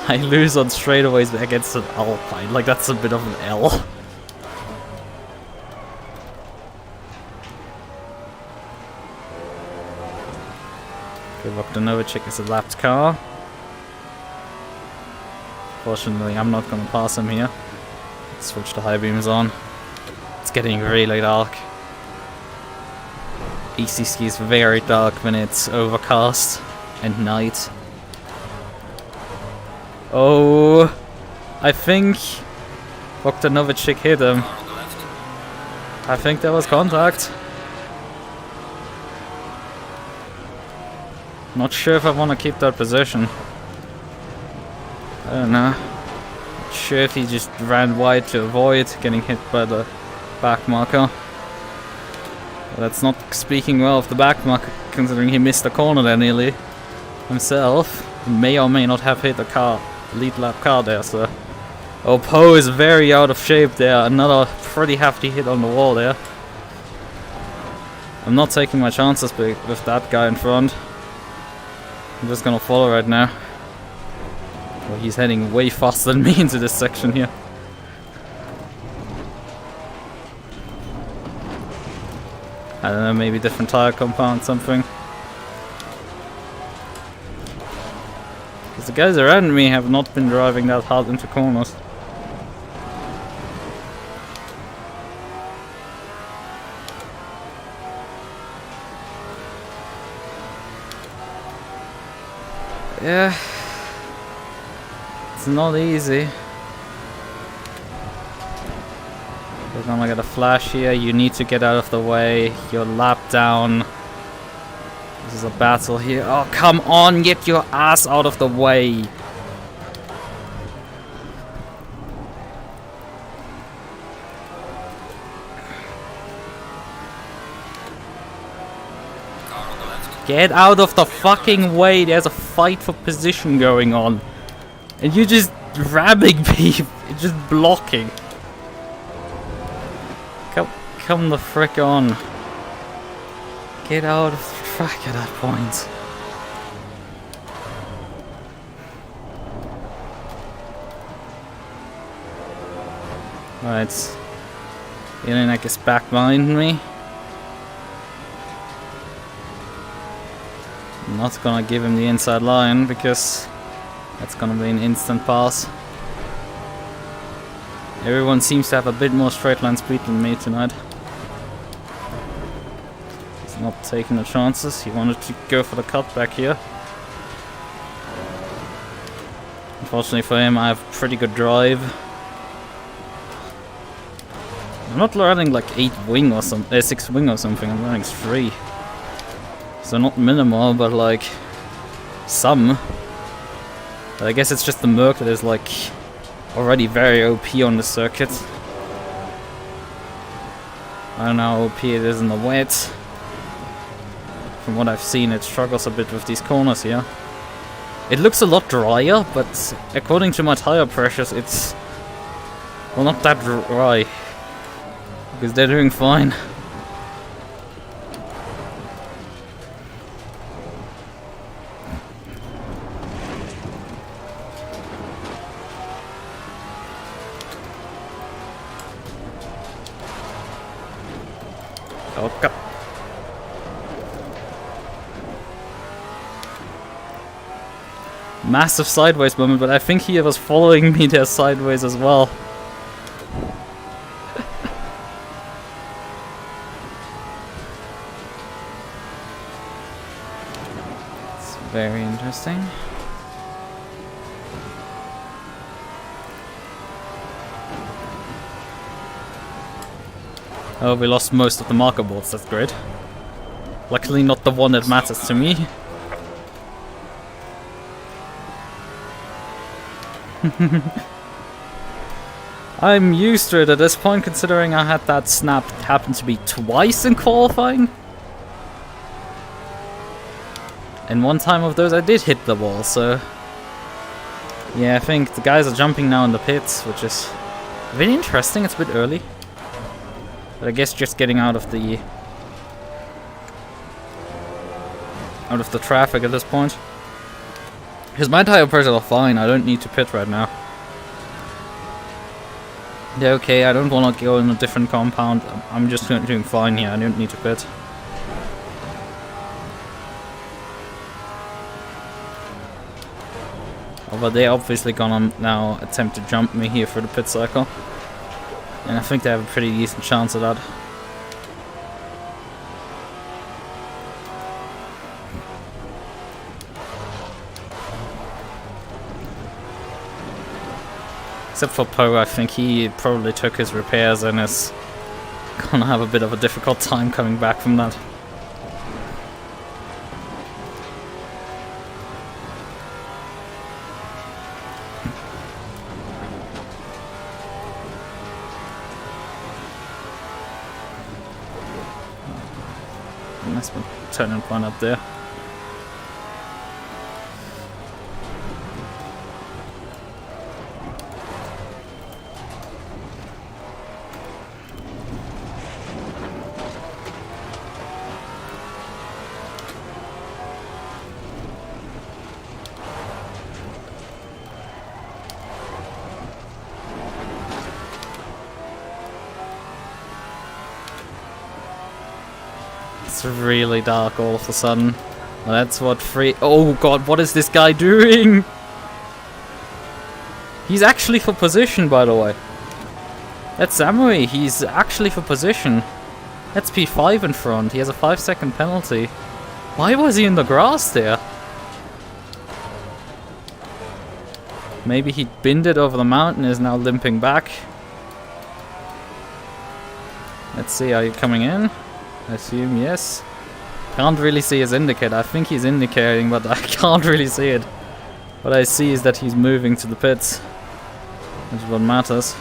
I lose on straightaways against an Alpine, like that's a bit of an L. Okay, Bogdanovic is a lapped car. Fortunately, I'm not gonna pass him here. Let's switch the high beams on. It's getting really dark. ACC is very dark when it's overcast and night. Oh, I think Bogdanovic hit him. I think there was contact. Not sure if I want to keep that position. I don't know. Not sure if he just ran wide to avoid getting hit by the back marker. But that's not speaking well of the back marker, considering he missed the corner there nearly himself. He may or may not have hit the car. Lead lap car there, so. Oh, Poe is very out of shape there. Another pretty hefty hit on the wall there. I'm not taking my chances with that guy in front. I'm just gonna follow right now. Well, he's heading way faster than me into this section here. I don't know, maybe different tire compound, something. The guys around me have not been driving that hard into corners. Yeah, it's not easy. We're gonna get a flash here. You need to get out of the way. You're lapped down. This is a battle here. Oh, come on, get your ass out of the way. Get out of the fucking way. There's a fight for position going on. And you're just ramming people. You're just blocking. Come the frick on. Get out of the track at that point. Right. Jelinek is back behind me. I'm not gonna give him the inside line because that's gonna be an instant pass. Everyone seems to have a bit more straight line speed than me tonight. He's not taking the chances. He wanted to go for the cutback here. Unfortunately for him, I have pretty good drive. I'm not running like 8 wing or something, 6 wing or something. I'm running 3. So not minimal, but like some. But I guess it's just the MUQU that is like already very OP on the circuit. I don't know how OP it is in the wet. From what I've seen, it struggles a bit with these corners here. It looks a lot drier, but according to my tire pressures, it's well, not that dry because they're doing fine. God. Massive sideways moment, but I think he was following me there sideways as well. It's very interesting. Oh, we lost most of the marker boards, that's great. Luckily not the one that matters to me. I'm used to it at this point, considering I had that snap happen to be twice in qualifying. And one time of those I did hit the wall, so... Yeah, I think the guys are jumping now in the pits, which is very interesting. It's a bit early. But I guess just getting out of the traffic at this point. Because my tire pressures are fine, I don't need to pit right now. Yeah, okay, I don't want to go in a different compound. I'm just doing fine here, I don't need to pit. But they're obviously gonna now attempt to jump me here for the pit cycle. And I think they have a pretty decent chance of that. Except for Poe, I think he probably took his repairs and is gonna have a bit of a difficult time coming back from that. Nice turning point up there. It's really dark all of a sudden. Well, that's what oh god, what is this guy doing? He's actually for position, by the way. That's Samurai, he's actually for position. That's P5 in front, he has a 5-second penalty. Why was he in the grass there? Maybe he binned it over the mountain and is now limping back. Let's see, are you coming in? I assume yes. Can't really see his indicator. I think he's indicating, but I can't really see it. What I see is that he's moving to the pits. Which is what matters.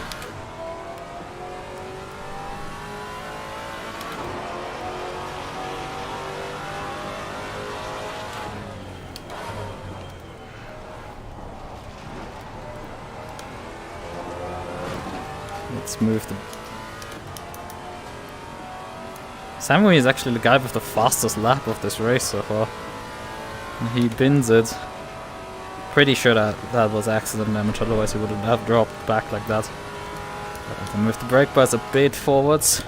Let's move the... Samurai is actually the guy with the fastest lap of this race so far. And he bins it. Pretty sure that was accident damage, otherwise he wouldn't have dropped back like that. I can move the brake bars a bit forwards.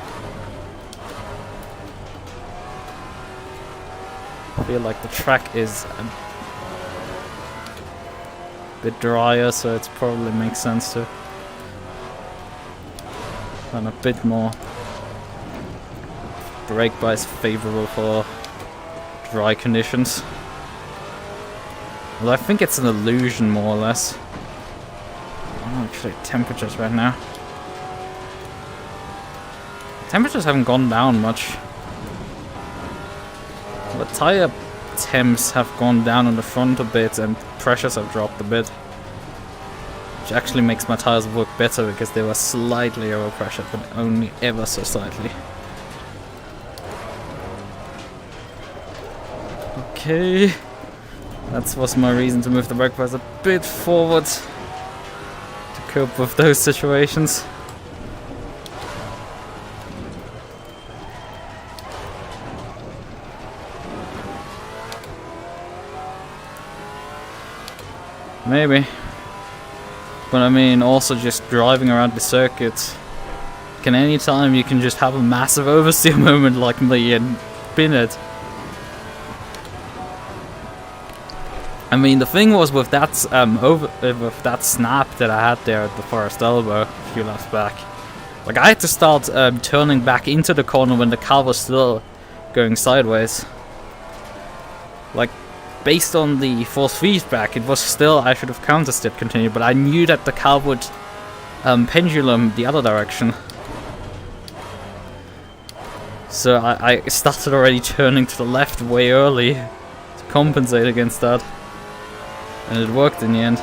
I feel like the track is a bit drier, so it probably makes sense to run a bit more. Brake bar is favorable for dry conditions. Well, I think it's an illusion more or less. Oh, actually, temperatures right now. Temperatures haven't gone down much. The tire temps have gone down on the front a bit and pressures have dropped a bit. Which actually makes my tires work better because they were slightly overpressured, but only ever so slightly. Okay, that was my reason to move the brake pads a bit forward to cope with those situations. Maybe. But I mean, also just driving around the circuit Like, in any time you can just have a massive oversteer moment like me and bin it. I mean, the thing was with that with that snap that I had there at the first elbow a few laps back, like I had to start turning back into the corner when the car was still going sideways. Like, based on the force feedback, it was still, I should have counter-stepped continue, but I knew that the car would pendulum the other direction. So I started already turning to the left way early to compensate against that. And it worked in the end.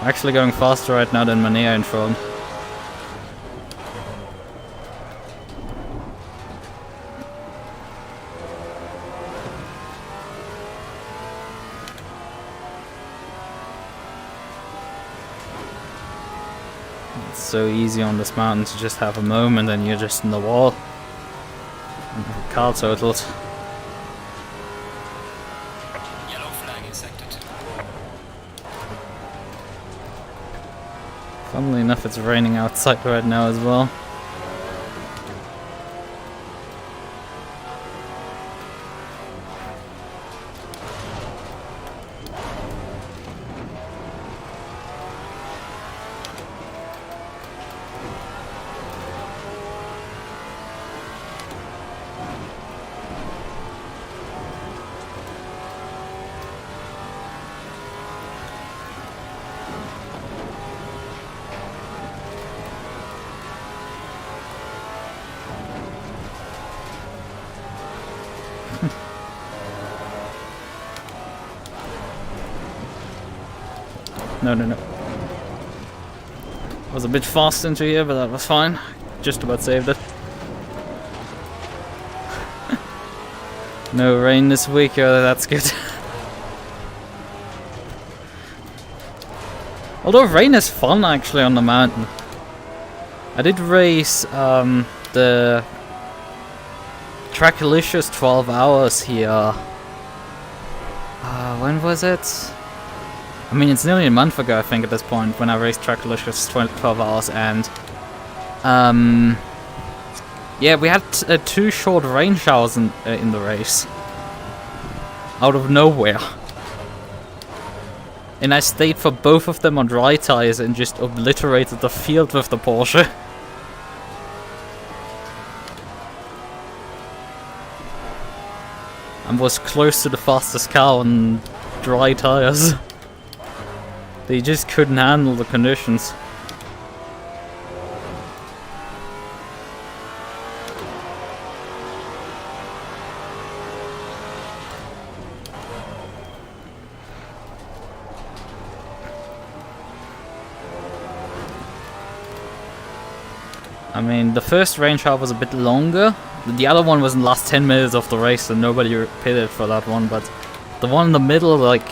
I'm actually going faster right now than Manea in front. It's so easy on this mountain to just have a moment and you're just in the wall. Car totaled. Yellow flag in sector 2. Funnily enough, it's raining outside right now as well. No. Was a bit fast into here, but that was fine. Just about saved it. No rain this week, that's good. Although rain is fun actually on the mountain. I did race the Trackalicious 12 hours here. When was it? I mean, it's nearly a month ago, I think, at this point, when I raced Trackalicious 12 hours, and yeah, we had 2 short rain showers in the race. Out of nowhere. And I stayed for both of them on dry tires and just obliterated the field with the Porsche. And was close to the fastest car on dry tires. They just couldn't handle the conditions. I mean, the first rain shower was a bit longer. The other one was in the last 10 minutes of the race, and nobody pitted for that one. But the one in the middle, like,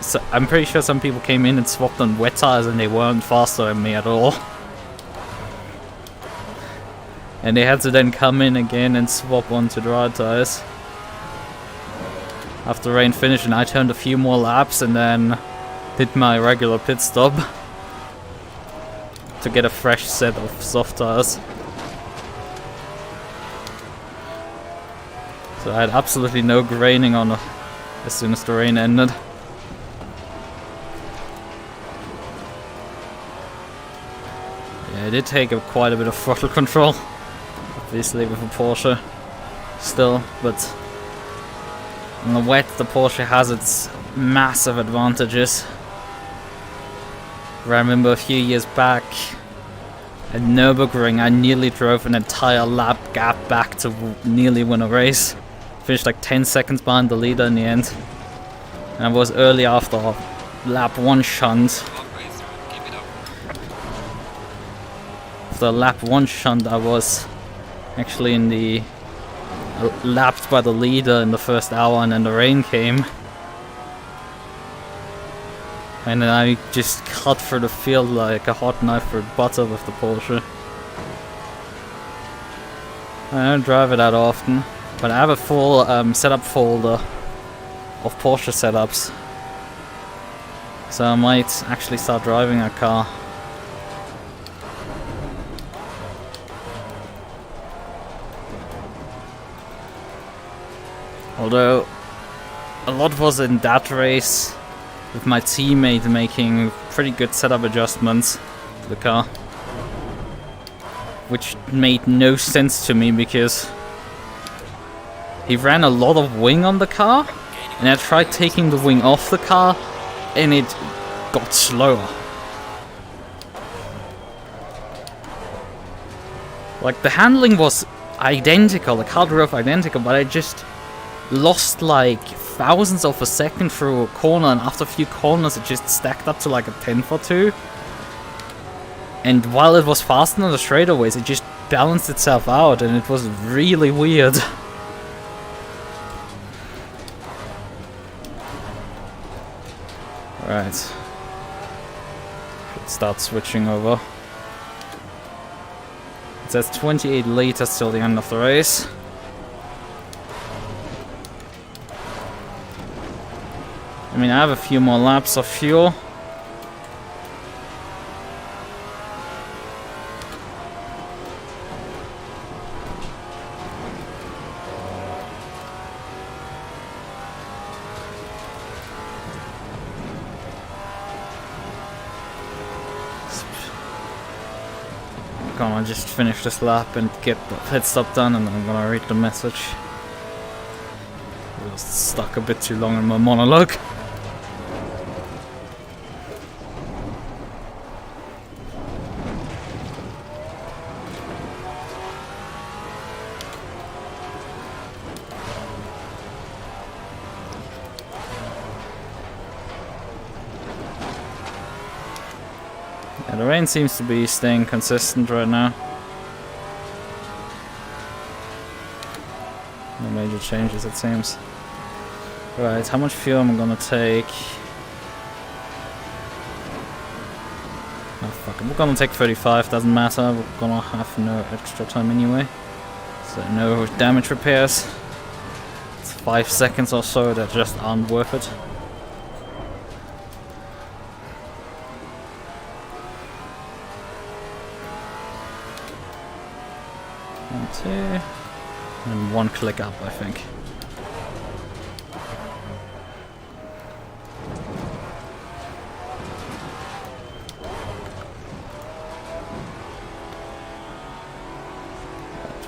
so I'm pretty sure some people came in and swapped on wet tires, and they weren't faster than me at all. And they had to then come in again and swap onto dry tires. After rain finished, and I turned a few more laps, and then did my regular pit stop to get a fresh set of soft tires. So I had absolutely no graining on as soon as the rain ended. Yeah, it did take quite a bit of throttle control, obviously with a Porsche still, but on the wet the Porsche has its massive advantages. I remember a few years back at Nürburgring I nearly drove an entire lap gap back to nearly win a race. Finished like 10 seconds behind the leader in the end. And I was early after lap 1 shunt. After lap 1 shunt I was actually in the lapped by the leader in the first hour, and then the rain came. And then I just cut through the field like a hot knife through butter with the Porsche. I don't drive it that often, but I have a full setup folder of Porsche setups. So I might actually start driving a car. Although, a lot was in that race with my teammate making pretty good setup adjustments to the car. Which made no sense to me because he ran a lot of wing on the car, and I tried taking the wing off the car, and it got slower. Like, the handling was identical, the car drove identical, but I just lost like thousandths of a second through a corner, and after a few corners it just stacked up to like a 10th or 2. And while it was faster on the straightaways, it just balanced itself out, and it was really weird. Right. Should start switching over. It says 28 liters till the end of the race. I mean, I have a few more laps of fuel. I'm gonna just finish this lap and get the pit stop done, and then I'm gonna read the message. I was stuck a bit too long in my monologue. Yeah, the rain seems to be staying consistent right now. No major changes, it seems. Right, how much fuel am I gonna take? Oh fuck it, we're gonna take 35, doesn't matter, we're gonna have no extra time anyway. So no damage repairs. It's 5 seconds or so that just aren't worth it. And 1 click up, I think.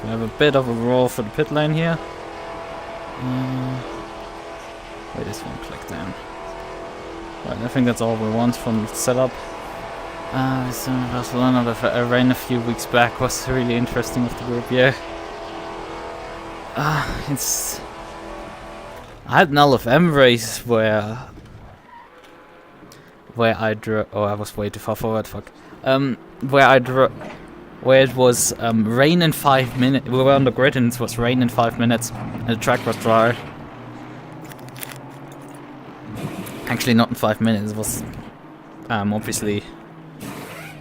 We have a bit of a roll for the pit lane here. Wait, this 1 click down. Right, I think that's all we want from the setup. Barcelona that I ran a few weeks back was really interesting with the group, yeah. It's... I had an LFM race where I drove... Oh, I was way too far forward, fuck. Where it was rain in 5 minutes. We were on the grid and it was rain in 5 minutes, and the track was dry. Actually, not in 5 minutes. It was obviously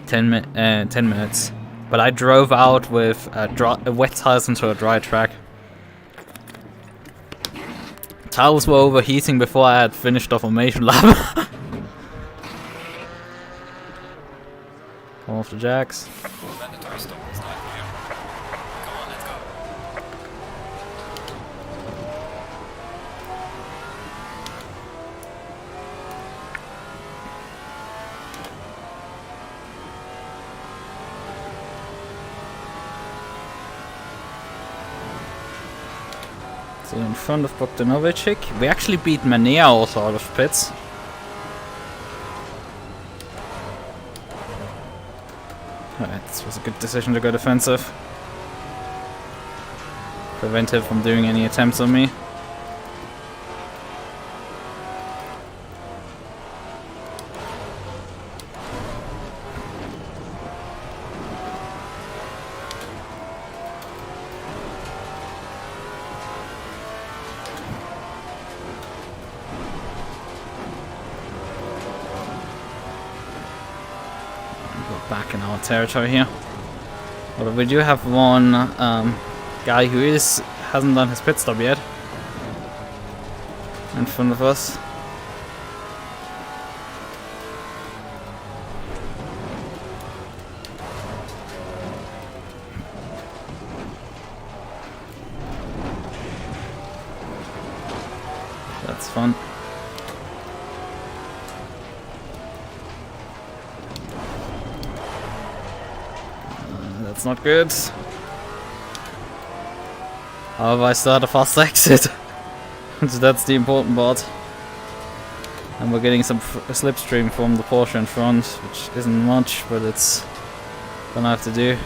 10 minutes. But I drove out with wet tires into a dry track. Tires were overheating before I had finished the formation lap. Come off the jacks. Mandatory stop is not here. Come on, let's go. So in front of Bogdanovic, we actually beat Mania also out of pits. Alright, this was a good decision to go defensive. Prevent him from doing any attempts on me. Back in our territory here. Although we do have one guy who hasn't done his pit stop yet in front of us. That's fun. That's not good. However, I start a fast exit. So that's the important part. And we're getting some slipstream from the Porsche in front, which isn't much, but it's gonna have to do.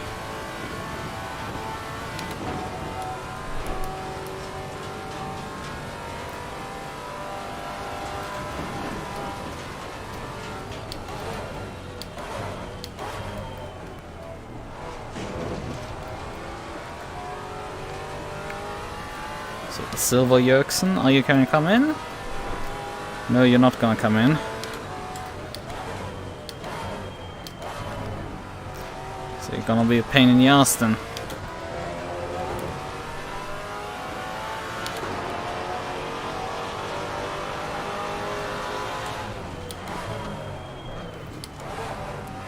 So the Silver Yerksen, are you gonna come in? No, you're not gonna come in. So you're gonna be a pain in the ass then.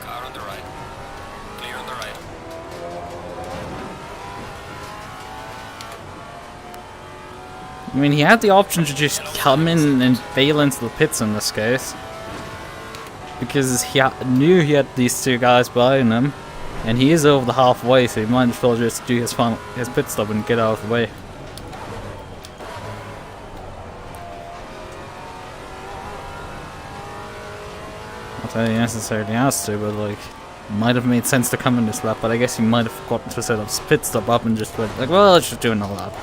Car on the right. Clear on the right. I mean, he had the option to just come in and bail into the pits in this case. Because he knew he had these two guys behind him. And he is over the halfway, so he might as well just do his pit stop and get out of the way. Not that he necessarily has to, but like, might have made sense to come in this lap, but I guess he might have forgotten to set up his pit stop up and just went like, well, let's just do another lap.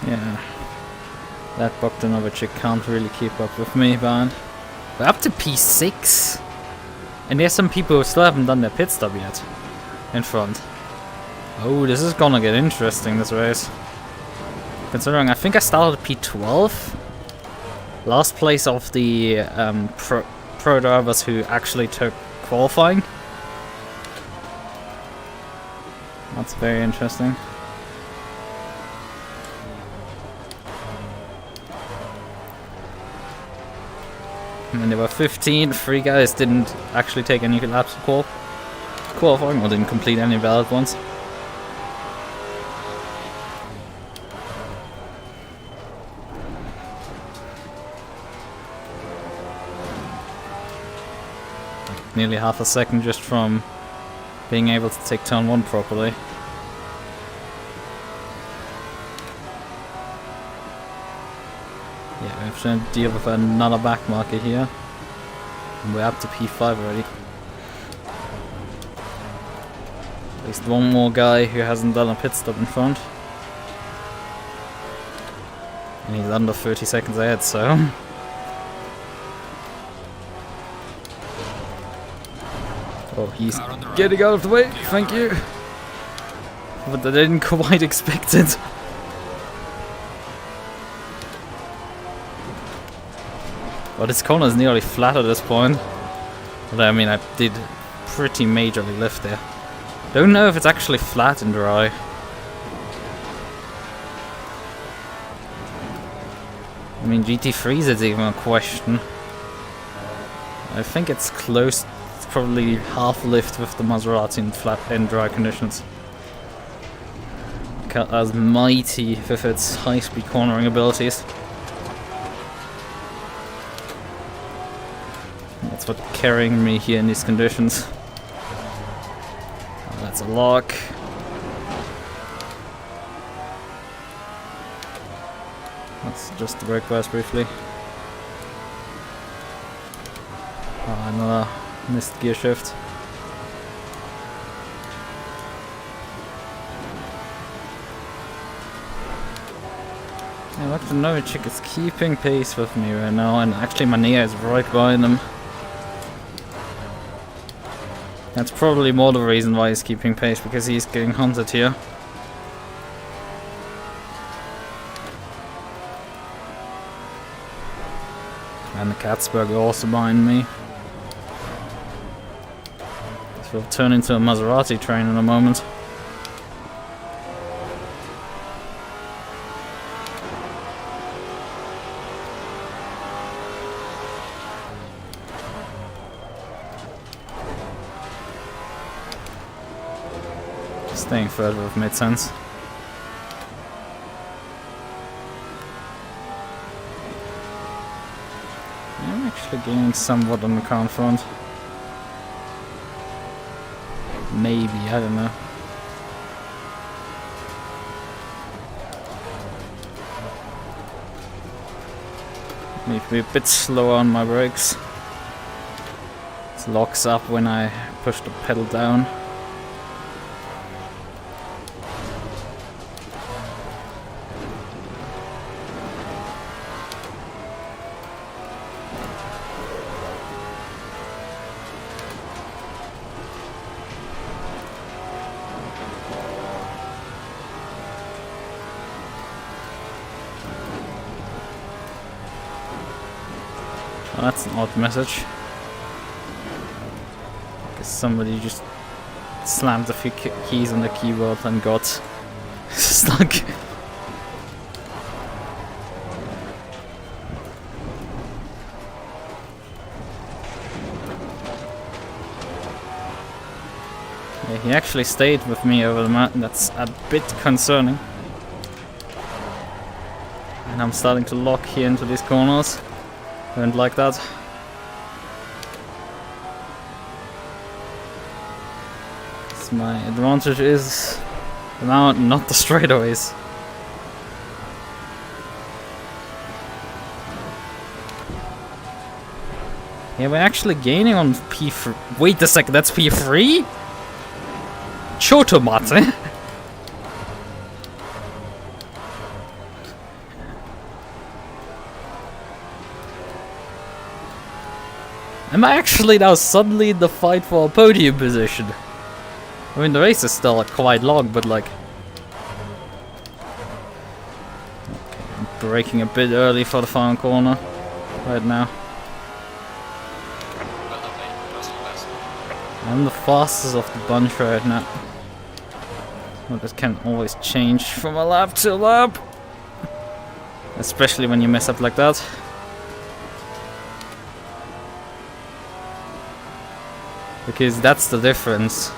Yeah, that Bogdanovic can't really keep up with me, man. We're up to P6, and there's some people who still haven't done their pit stop yet in front. Oh, this is gonna get interesting, this race. Considering I think I started P12, last place of the pro drivers who actually took qualifying. That's very interesting. I mean, there were 15, 3 guys didn't actually take any laps of qualifying, or didn't complete any valid ones. Like nearly half a second just from being able to take turn 1 properly. Yeah, we have to deal with another back market here. And we're up to P5 already. At least one more guy who hasn't done a pit stop in front. And he's under 30 seconds ahead, so... Oh, he's getting out of the way, thank you! But I didn't quite expect it. But this corner is nearly flat at this point. Although, I mean, I did pretty majorly lift there. Don't know if it's actually flat and dry. I mean, GT3s is even a question. I think it's close. It's probably half lift with the Maserati in flat and dry conditions. As mighty with its high-speed cornering abilities. That's what's carrying me here in these conditions. Oh, that's a lock. Let's just brake pass briefly. Another missed gear shift. Yeah, what the Novicek is keeping pace with me right now, and actually Mania is right behind him. That's probably more the reason why he's keeping pace, because he's getting hunted here. And the Katzberg also behind me. This will turn into a Maserati train in a moment. Staying further with made sense. I'm actually gaining somewhat on the car in front. Maybe, I don't know. Need to be a bit slower on my brakes. It locks up when I push the pedal down. Oh, that's an odd message. I guess somebody just slammed a few keys on the keyboard and got stuck. Yeah, he actually stayed with me over the mountain. That's a bit concerning. And I'm starting to lock here into these corners. Don't like that. So my advantage is the mountain, not the straightaways. Yeah, we're actually gaining on P3. Wait a second, that's P3? Chotomate? Am I actually now suddenly in the fight for a podium position? I mean, the race is still quite long, but like... Okay, I'm braking a bit early for the final corner right now. I'm the fastest of the bunch right now. Well, this can always change from a lap to a lap. Especially when you mess up like that. Because that's the difference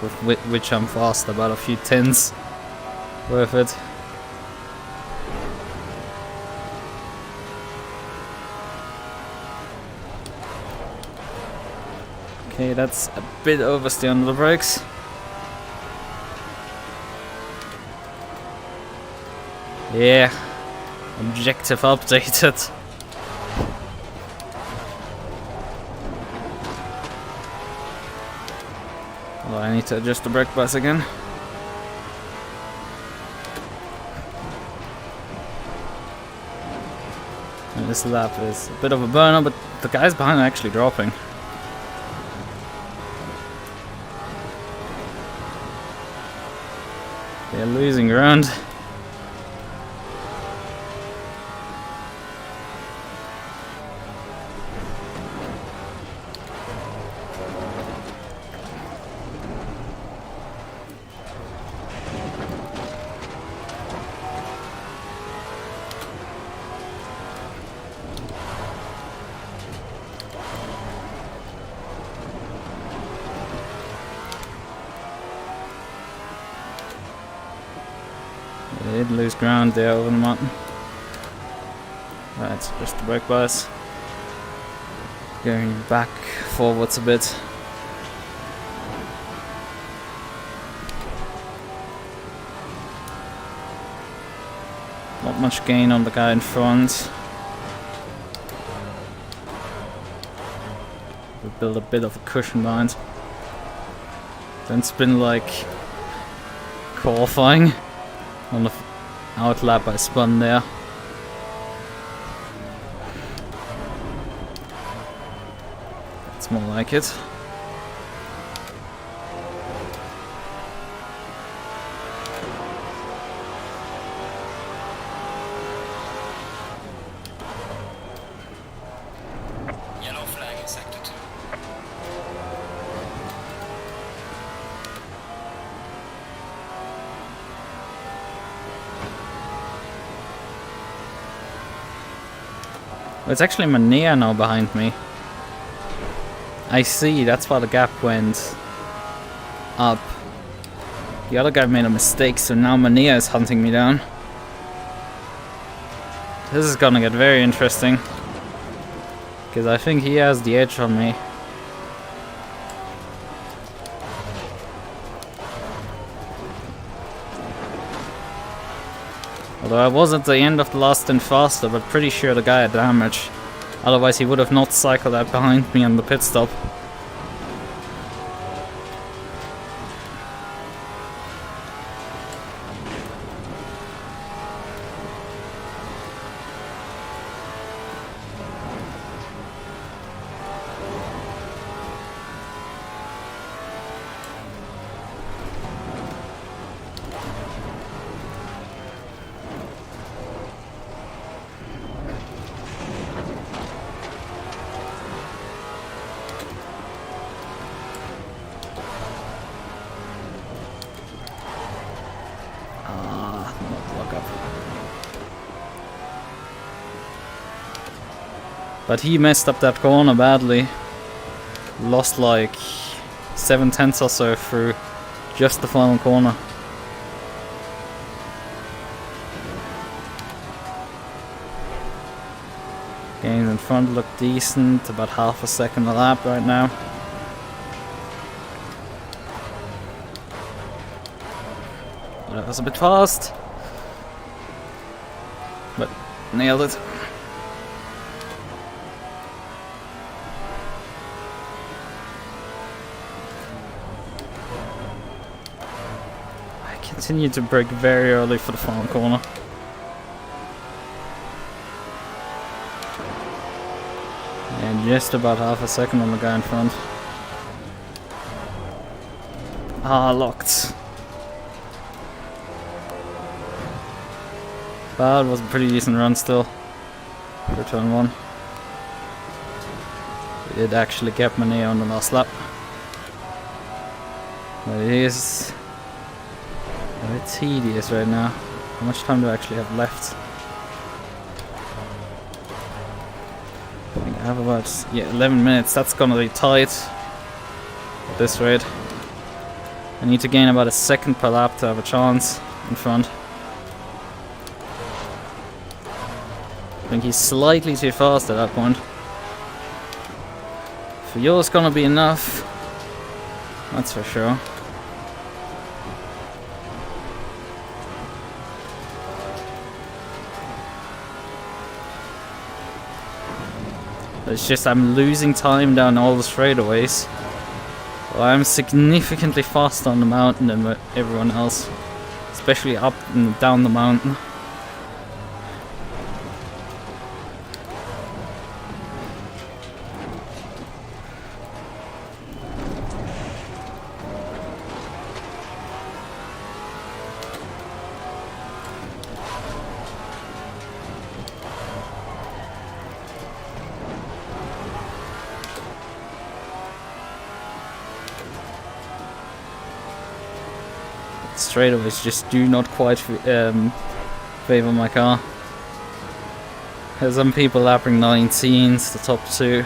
with which I'm fast, about a few tenths worth it. Okay, that's a bit oversteer under the brakes. Yeah, objective updated. Oh, I need to adjust the brake bus again. And this lap is a bit of a burner, but the guys behind are actually dropping. They're losing ground. They did lose ground there over the mountain. Right, just the brake bias. Going back forwards a bit. Not much gain on the guy in front. The build a bit of a cushion behind. Then spin like qualifying on the outlap I spun there. That's more like it. Yellow flag in sector 2. It's actually Mania now behind me. I see, that's why the gap went up. The other guy made a mistake, so now Mania is hunting me down. This is gonna get very interesting. Because I think he has the edge on me. Although I was at the end of the last and faster, but pretty sure the guy had damage. Otherwise he would have not cycled out behind me on the pit stop. But he messed up that corner badly. Lost like 7/10 or so through just the final corner. Gains in front look decent, about half a second a lap right now. That was a bit fast. But nailed it. Continue to brake very early for the final corner. And just about half a second on the guy in front. Ah, locked. But it was a pretty decent run still for turn 1. We did actually get Mania on the last lap. But it is a bit tedious right now. How much time do I actually have left? I think I have about 11 minutes. That's gonna be tight at this rate. I need to gain about a second per lap to have a chance in front. I think he's slightly too fast at that point. For yours gonna be enough. That's for sure. It's just I'm losing time down all the straightaways. Well, I'm significantly faster on the mountain than everyone else. Especially up and down the mountain. Straightaways just do not quite favor my car. There's some people lapping 19s, the top 2.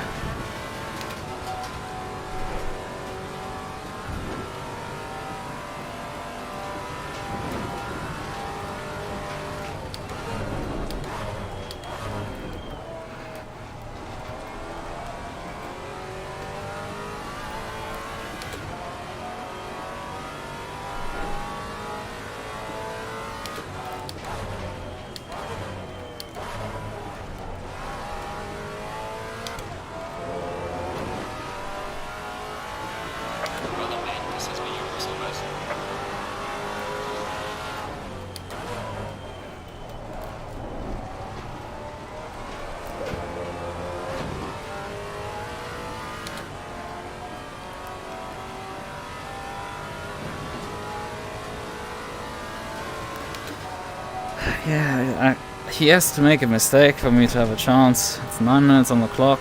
Yeah, he has to make a mistake for me to have a chance. It's 9 minutes on the clock.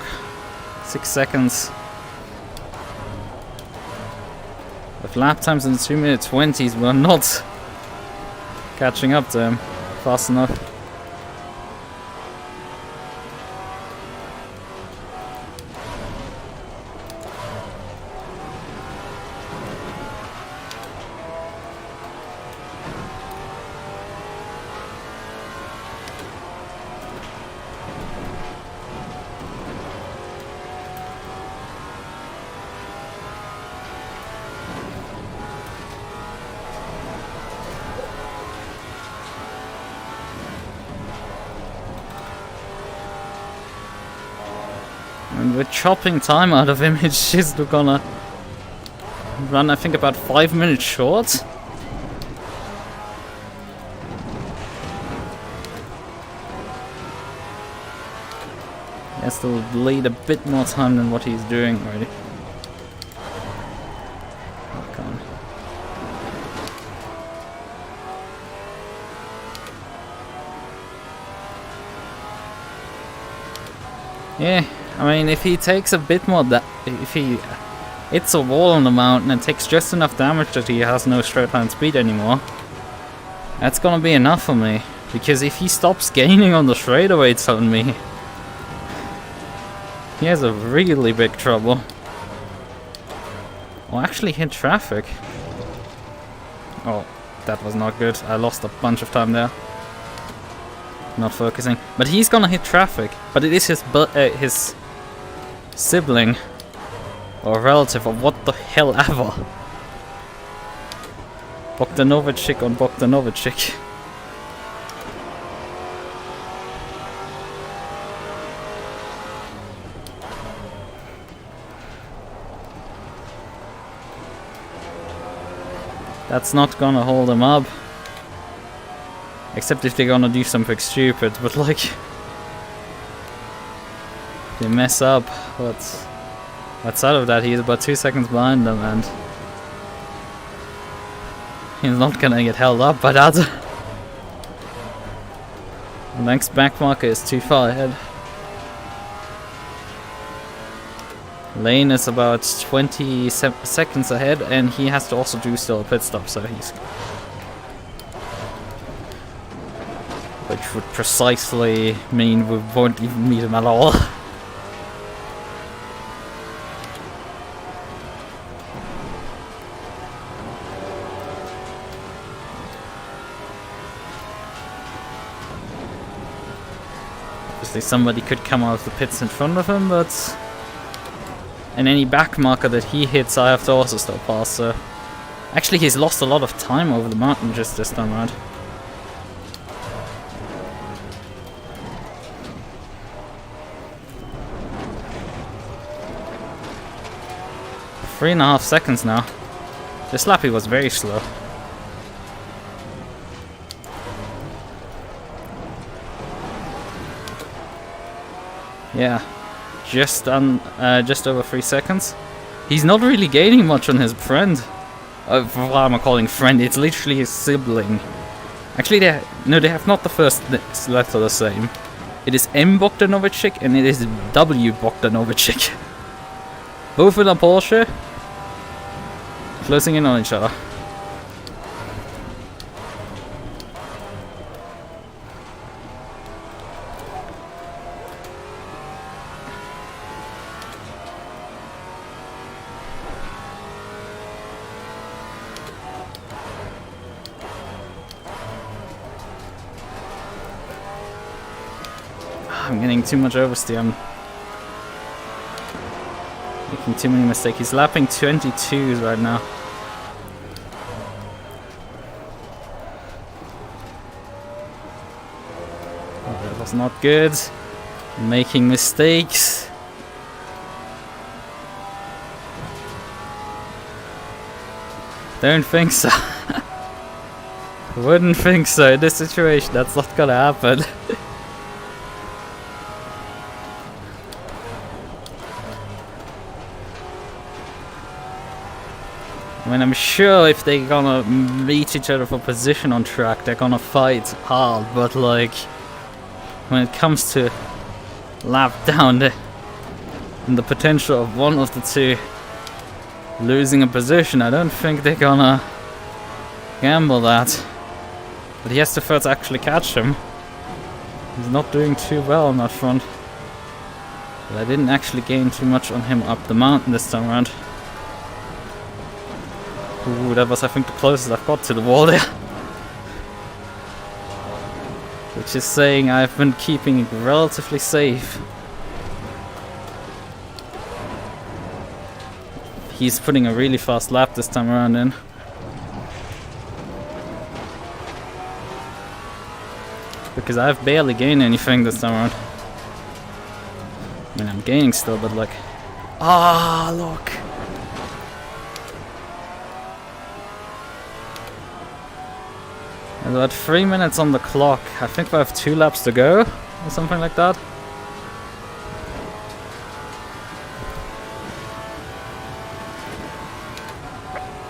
6 seconds. With lap times in 2 minute 20s, we're not catching up to him fast enough. And we're chopping time out of him. It's just gonna run, I think, about 5 minutes short. He has to lead a bit more time than what he's doing already. Oh, come on. Yeah. I mean, if he takes a bit more if he hits a wall on the mountain and takes just enough damage that he has no straight line speed anymore, that's gonna be enough for me. Because if he stops gaining on the straightaways on me, he has a really big trouble. Oh, actually hit traffic. Oh, that was not good. I lost a bunch of time there. Not focusing. But he's gonna hit traffic. But it is his sibling or relative or what the hell ever. Bogdanovich on Bogdanovich. That's not gonna hold him up. Except if they're gonna do something stupid, but like they mess up, but outside of that he's about 2 seconds behind them and he's not gonna get held up by that. The next back marker is too far ahead. Lane is about 20 seconds ahead and he has to also do still a pit stop, so he's... Which would precisely mean we won't even meet him at all. Obviously somebody could come out of the pits in front of him, but... And any back marker that he hits I have to also still pass, so... Actually he's lost a lot of time over the mountain just this time around. .5 seconds now. This lap he was very slow. Yeah, just over 3 seconds. He's not really gaining much on his friend. Why am I calling friend? It's literally his sibling. Actually, they have not the first letter the same. It is M Bogdanovich and it is W Bogdanovich. Both in a Porsche. Closing in on each other. I'm getting too much oversteer. I'm making too many mistakes. He's lapping 22s right now. Oh, that was not good. Making mistakes. Don't think so. Wouldn't think so in this situation. That's not gonna happen. I mean, I'm sure if they're gonna meet each other for position on track, they're gonna fight hard, but like, when it comes to lap down and the potential of one of the two losing a position, I don't think they're gonna gamble that. But he has to first actually catch him. He's not doing too well on that front. But I didn't actually gain too much on him up the mountain this time around. Ooh, that was I think the closest I've got to the wall there. Which is saying I've been keeping it relatively safe. He's putting a really fast lap this time around in. Because I've barely gained anything this time around. I mean, I'm gaining still, but like... Ah, look! There's about 3 minutes on the clock. I think we have 2 laps to go, or something like that.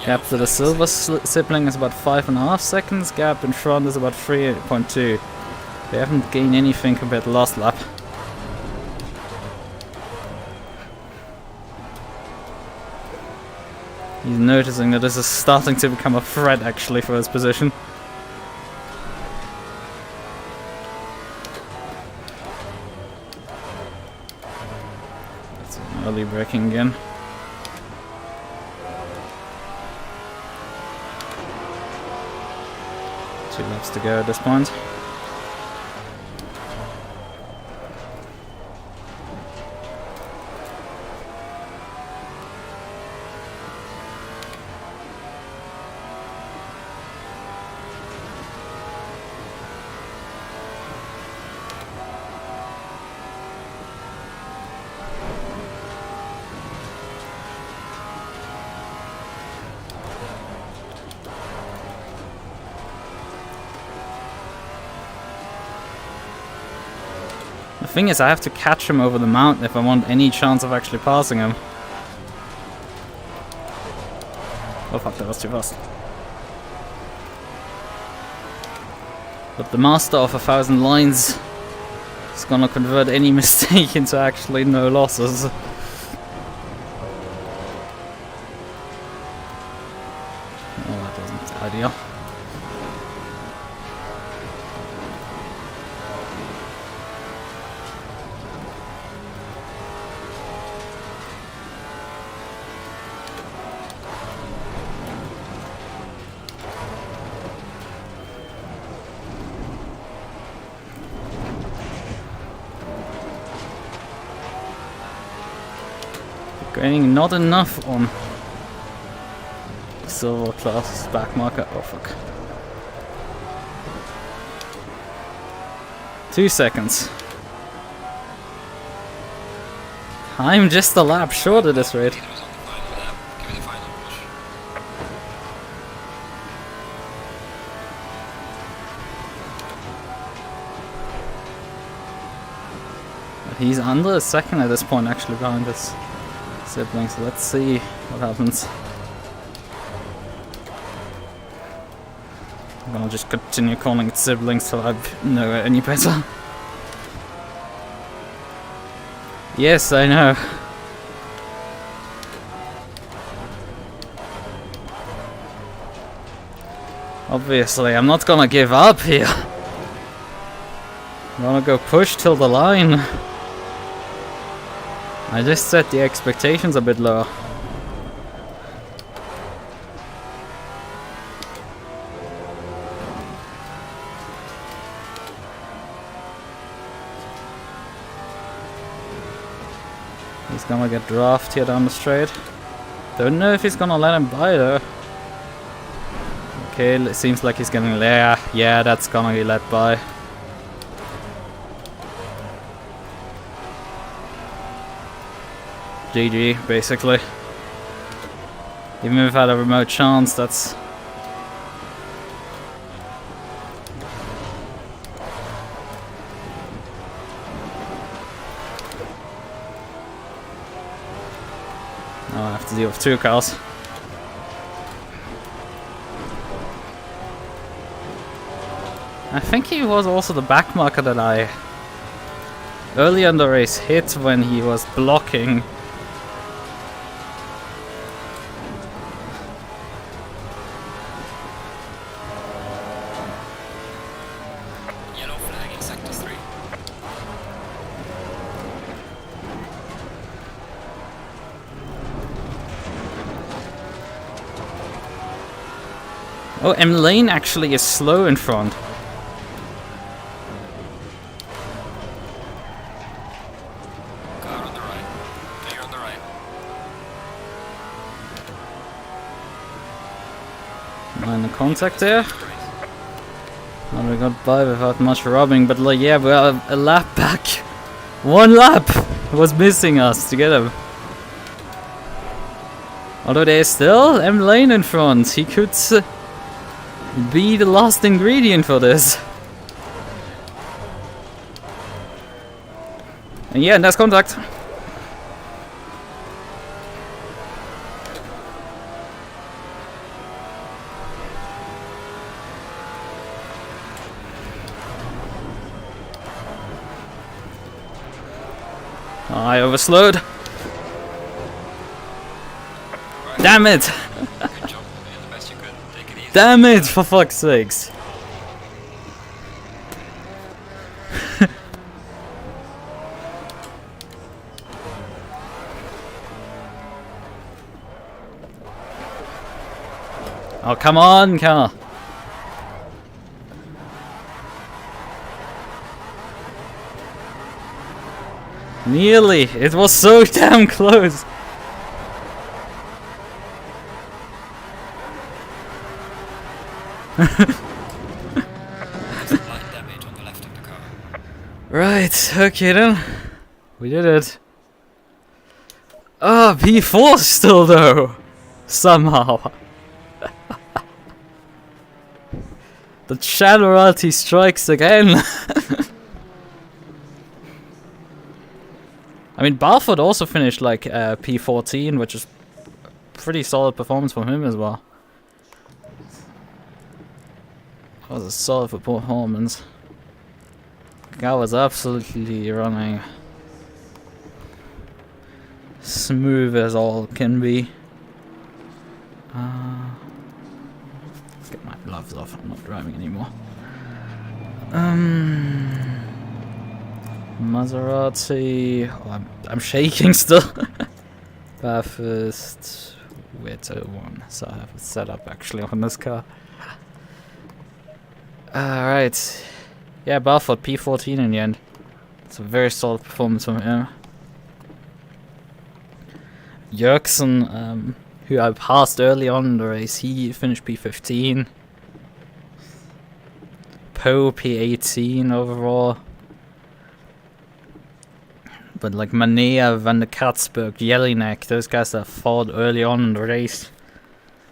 Gap to the silver sibling is about 5.5 seconds. Gap in front is about 3.2. They haven't gained anything compared to last lap. He's noticing that this is starting to become a threat actually for his position. That's an early braking again. Two laps to go at this point. The thing is, I have to catch him over the mountain if I want any chance of actually passing him. Oh fuck, that was too fast. But the master of 1,000 lines is gonna convert any mistake into actually no losses. Oh, that wasn't ideal. Gaining not enough on silver class back marker. Oh fuck. 2 seconds. I'm just a lap short at this rate. He's under a second at this point actually behind this sibling, so let's see what happens. I'm gonna just continue calling it siblings till I know it any better. Yes, I know. Obviously, I'm not gonna give up here. I'm gonna go push till the line. I just set the expectations a bit lower. He's gonna get draft here down the straight. Don't know if he's gonna let him by though. Okay, it seems like he's getting there. Yeah, that's gonna be let by. GG, basically. Even if I had a remote chance, that's... Now I have to deal with 2 cars. I think he was also the backmarker that I early in the race hit when he was blocking. Yellow flag in sector 3. Oh, M Lane actually is slow in front. Car on the right. Clear on the right. Minor contact there. And we got by without much rubbing, but like, yeah, we're a lap back. One lap was missing us to get him. Although there's still M Lane in front, he could be the last ingredient for this. And yeah, that's contact. I overslowed. Damn it! Good job. You did the best you could. Take it easy. Damn it, for fuck's sakes. Oh, come on, car. Nearly. It was so damn close. Light damage on the left of the car. Right, okay then. We did it. Ah, P4 still though. Somehow. The Maserati strikes again. I mean, Barford also finished like P14, which is pretty solid performance from him as well. That was a solid performance. Guy was absolutely running smooth as all can be. Let's get my gloves off. I'm not driving anymore. Maserati. Oh, I'm shaking still. Bathurst. Weirdo one. So I have a setup actually on this car. Alright. Yeah, Barford P14 in the end. It's a very solid performance from him. Jörgsen, who I passed early on in the race, he finished P15. Poe P18 overall. But like Manea, Van der Katzberg, Jelinek, those guys that fought early on in the race.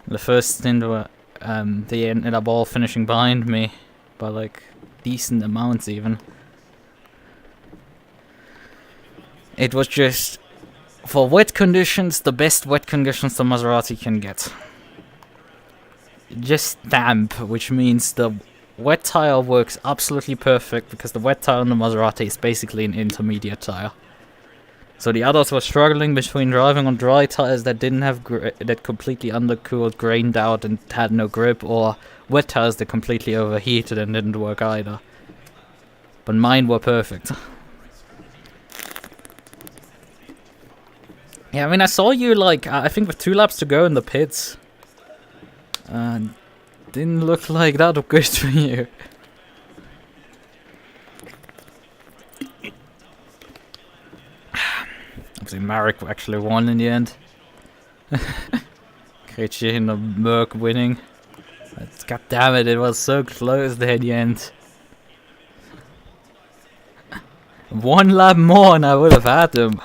The first stint were, they ended up all finishing behind me by like decent amounts even. It was just, for wet conditions, the best wet conditions the Maserati can get. Just damp, which means the wet tire works absolutely perfect because the wet tire on the Maserati is basically an intermediate tire. So the others were struggling between driving on dry tires that didn't have that completely undercooled, grained out, and had no grip, or wet tires that completely overheated and didn't work either. But mine were perfect. Yeah, I mean, I saw you like I think with 2 laps to go in the pits. Didn't look like that was good for you. Obviously, Marek actually won in the end. Krejci in the MUQU winning. God damn it, it was so close there at the end. 1 lap more and I would have had him.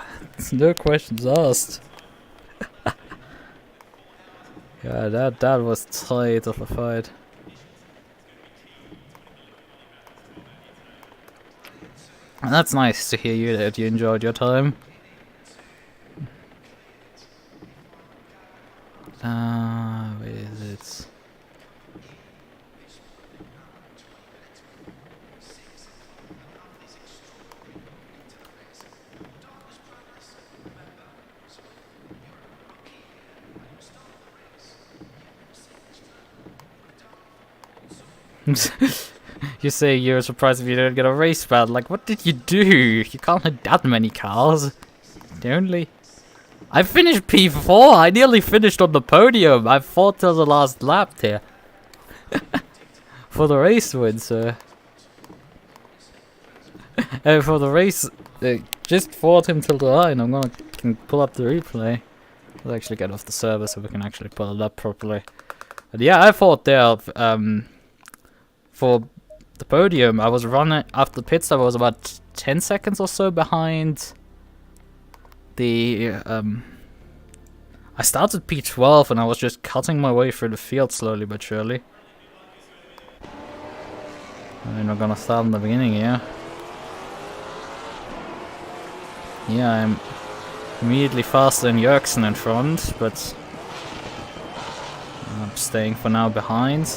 No questions asked. Yeah, that was tight of a fight. And that's nice to hear you that you enjoyed your time. Where is it? You say you're surprised if you don't get a race battle. Like, what did you do? You can't hit that many cars. Only. I finished P4. I nearly finished on the podium. I fought till the last lap there. For the race win, sir. For the race, just fought him till the line. I'm gonna pull up the replay. Let's actually get off the server so we can actually pull it up properly. But yeah, I fought there for the podium. I was running after the pit stop. I was about 10 seconds or so behind the. I started P12 and I was just cutting my way through the field slowly but surely. And then we're gonna start in the beginning here. Yeah, I'm immediately faster than Jörgsen in front, but I'm staying for now behind.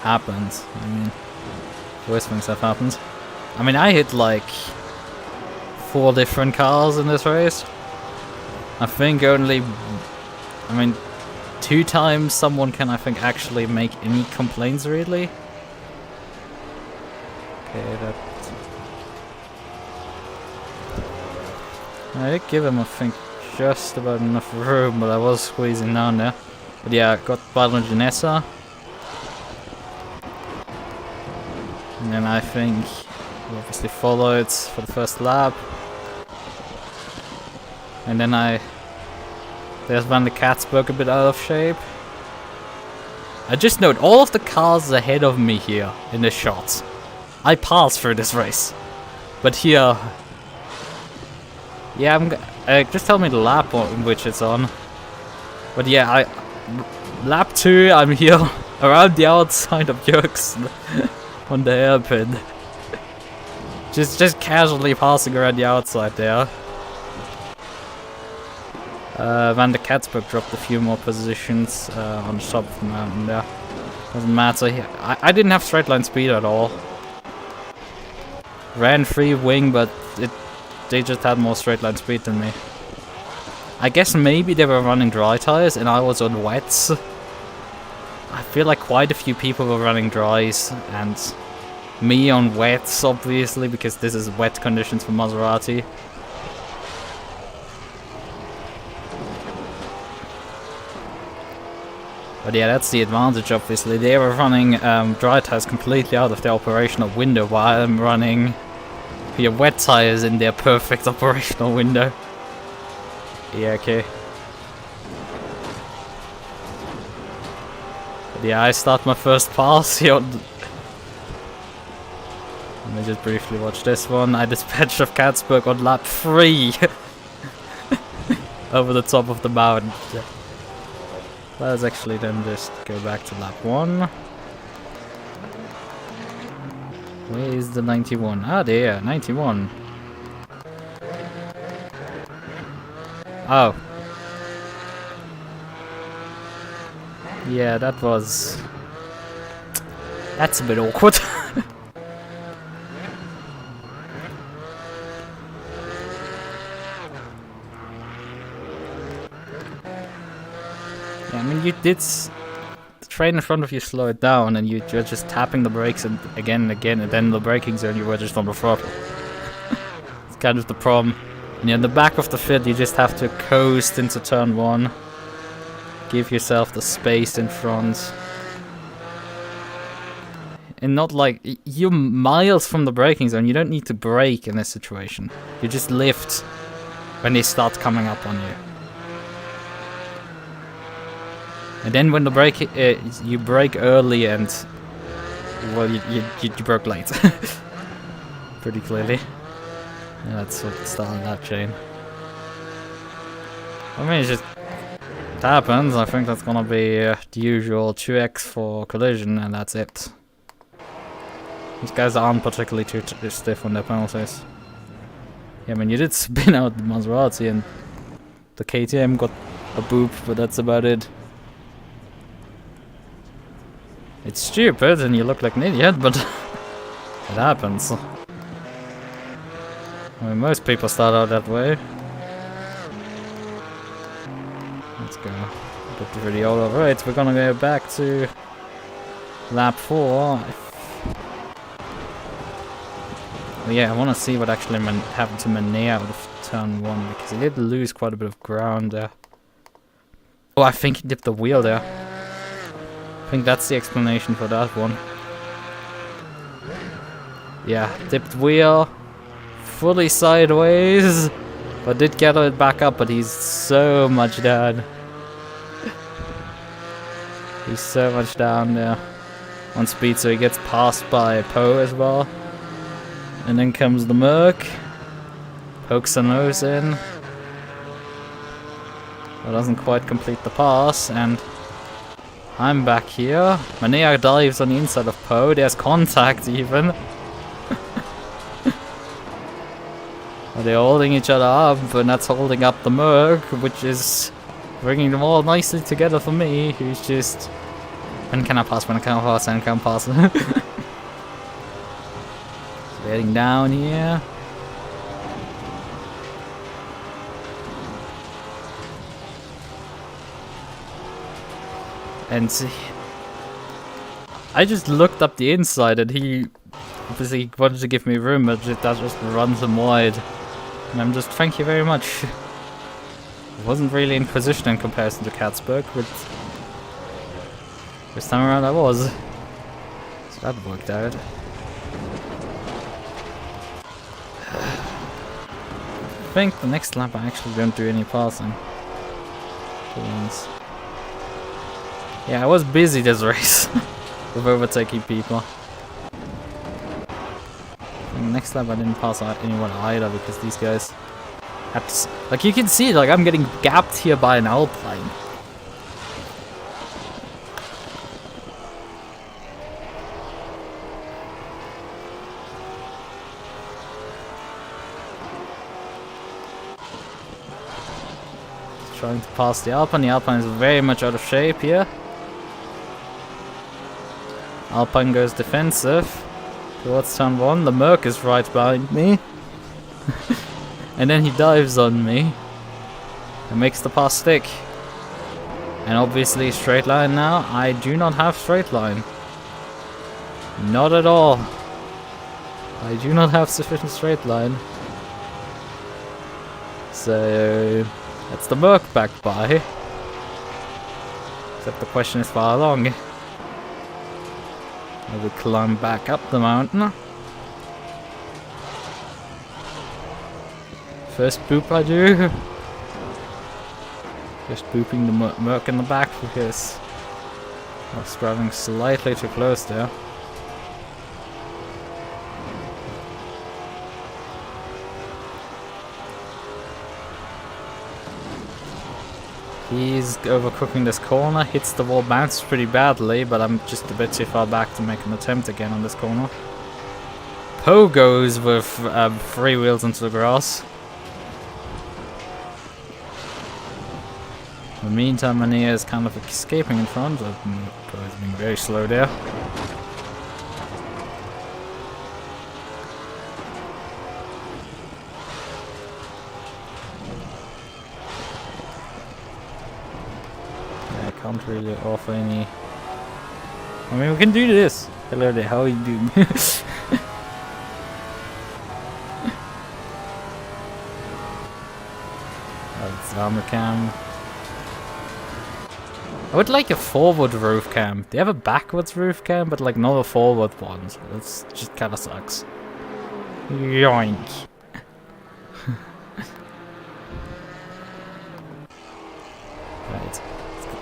Happens. I mean, worst things have happened. I mean, I hit like 4 different cars in this race. I think only, 2 times someone can, I think, actually make any complaints, really. Okay, that... I did give him, I think, just about enough room, but I was squeezing down there. But yeah, I got Battle Janessa. And then I think we obviously followed for the first lap. And then there's Van der Katzberg a bit out of shape. I just note all of the cars ahead of me here in the shots. I passed through this race. But here... Yeah, just tell me the lap in which it's on. But yeah, lap 2, I'm here around the outside of Jörgsen on the hairpin. just casually passing around the outside there. Van der Katzberg dropped a few more positions on the top of the mountain there. Doesn't matter. I didn't have straight line speed at all. Ran free wing, but they just had more straight line speed than me. I guess maybe they were running dry tires and I was on wets. I feel like quite a few people were running dries and me on wets, obviously, because this is wet conditions for Maserati. But yeah, that's the advantage, obviously. They were running dry tires completely out of their operational window, while I'm running wet tires in their perfect operational window. Yeah, okay. But yeah, I start my first pass here. Let me just briefly watch this one. I dispatched of Katzberg on lap 3. Over the top of the mountain. Let's actually then just go back to lap 1. Where is the 91? Ah, there, 91. Oh. Yeah, that's a bit awkward. I mean, you did... The train in front of you slow it down, and you're just tapping the brakes again and again, and then the braking zone you were just on the throttle. It's kind of the problem. And in the back of the field, you just have to coast into turn 1. Give yourself the space in front. And not like... You're miles from the braking zone, you don't need to brake in this situation. You just lift when they start coming up on you. And then when the brake, you brake early and, well, you broke late. Pretty clearly. Yeah, that's what started that chain. I mean, it happens. I think that's gonna be the usual 2x for collision, and that's it. These guys aren't particularly too stiff on their penalties. Yeah, I mean, you did spin out the Maserati, and the KTM got a boop, but that's about it. It's stupid and you look like an idiot, but it happens. I mean, most people start out that way. let's go. Put the video all right. We're gonna go back to lap 4. Oh yeah, I want to see what actually happened to Mané out of turn 1, because he did lose quite a bit of ground there. Oh, I think he dipped the wheel there. I think that's the explanation for that one. Yeah, dipped wheel, fully sideways, but did get it back up, but he's so much down. He's so much down there on speed, so he gets passed by Poe as well. And then comes the MUQU, pokes the nose in, but doesn't quite complete the pass, and I'm back here. Mané dives on the inside of Poe, there's contact even. They're holding each other up, and that's holding up the MUQU, which is bringing them all nicely together for me, who's just... When can I pass, when can I pass, when can I pass? Heading down here. And see, I just looked up the inside, and he obviously wanted to give me room, but that just runs him wide. And I'm just, thank you very much. Wasn't really in position in comparison to Katzberg, but this time around I was. So that worked out. I think the next lap I actually don't do any passing. Yeah, I was busy this race with overtaking people. And next lap I didn't pass anyone either, because these guys had to, like, you can see, like, I'm getting gapped here by an Alpine. Trying to pass the Alpine. The Alpine is very much out of shape here. Alpine goes defensive towards turn 1. The MUQU is right behind me. And then he dives on me and makes the pass stick. And obviously straight line now. I do not have straight line. Not at all. I do not have sufficient straight line. So that's the MUQU back by. Except the question is for how long. I will climb back up the mountain. First boop I do. Just booping the MUQU in the back because I was driving slightly too close there. He's overcooking this corner, hits the wall, bounces pretty badly, but I'm just a bit too far back to make an attempt again on this corner. Poe goes with 3 wheels into the grass. In the meantime, Mané is kind of escaping in front, but Poe is being very slow there. Can't really offer any. I mean, we can do this. Hello there, how are you doing? That's armor cam. I would like a forward roof cam. They have a backwards roof cam, but like not a forward one. So that's just kind of sucks. Yoink. Right.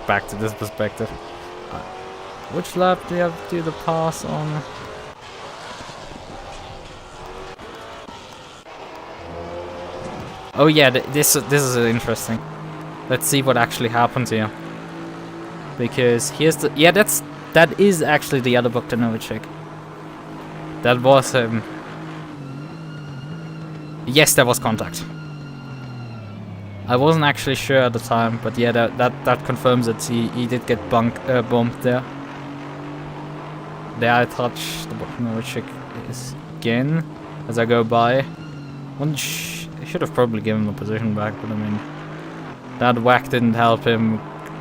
Back to this perspective. Which lap do you have to do the pass on? Oh yeah, this is interesting. Let's see what actually happened here. Because here's the that is actually the other Bogdanovic. That was yes, there was contact. I wasn't actually sure at the time, but yeah, that confirms it. He did get bumped there. There I touch the Bogdanovic again as I go by. I should have probably given the position back, but I mean, That whack didn't help him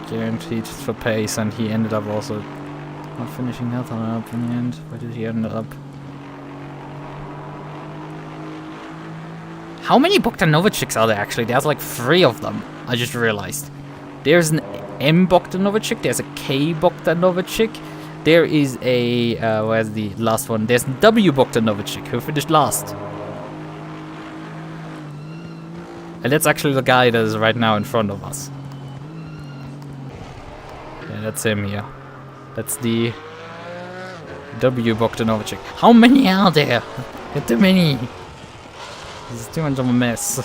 guaranteed for pace, and he ended up also not finishing that one up in the end. Where did he end up? How many Bogdanovic's are there actually? There's like 3 of them, I just realized. There's an M Bogdanovic, there's a K Bogdanovic, there is a, where's the last one? There's W Bogdanovic, who finished last. And that's actually the guy that is right now in front of us. Yeah, that's him here. That's the W Bogdanovic. How many are there? There are too many. This is too much of a mess.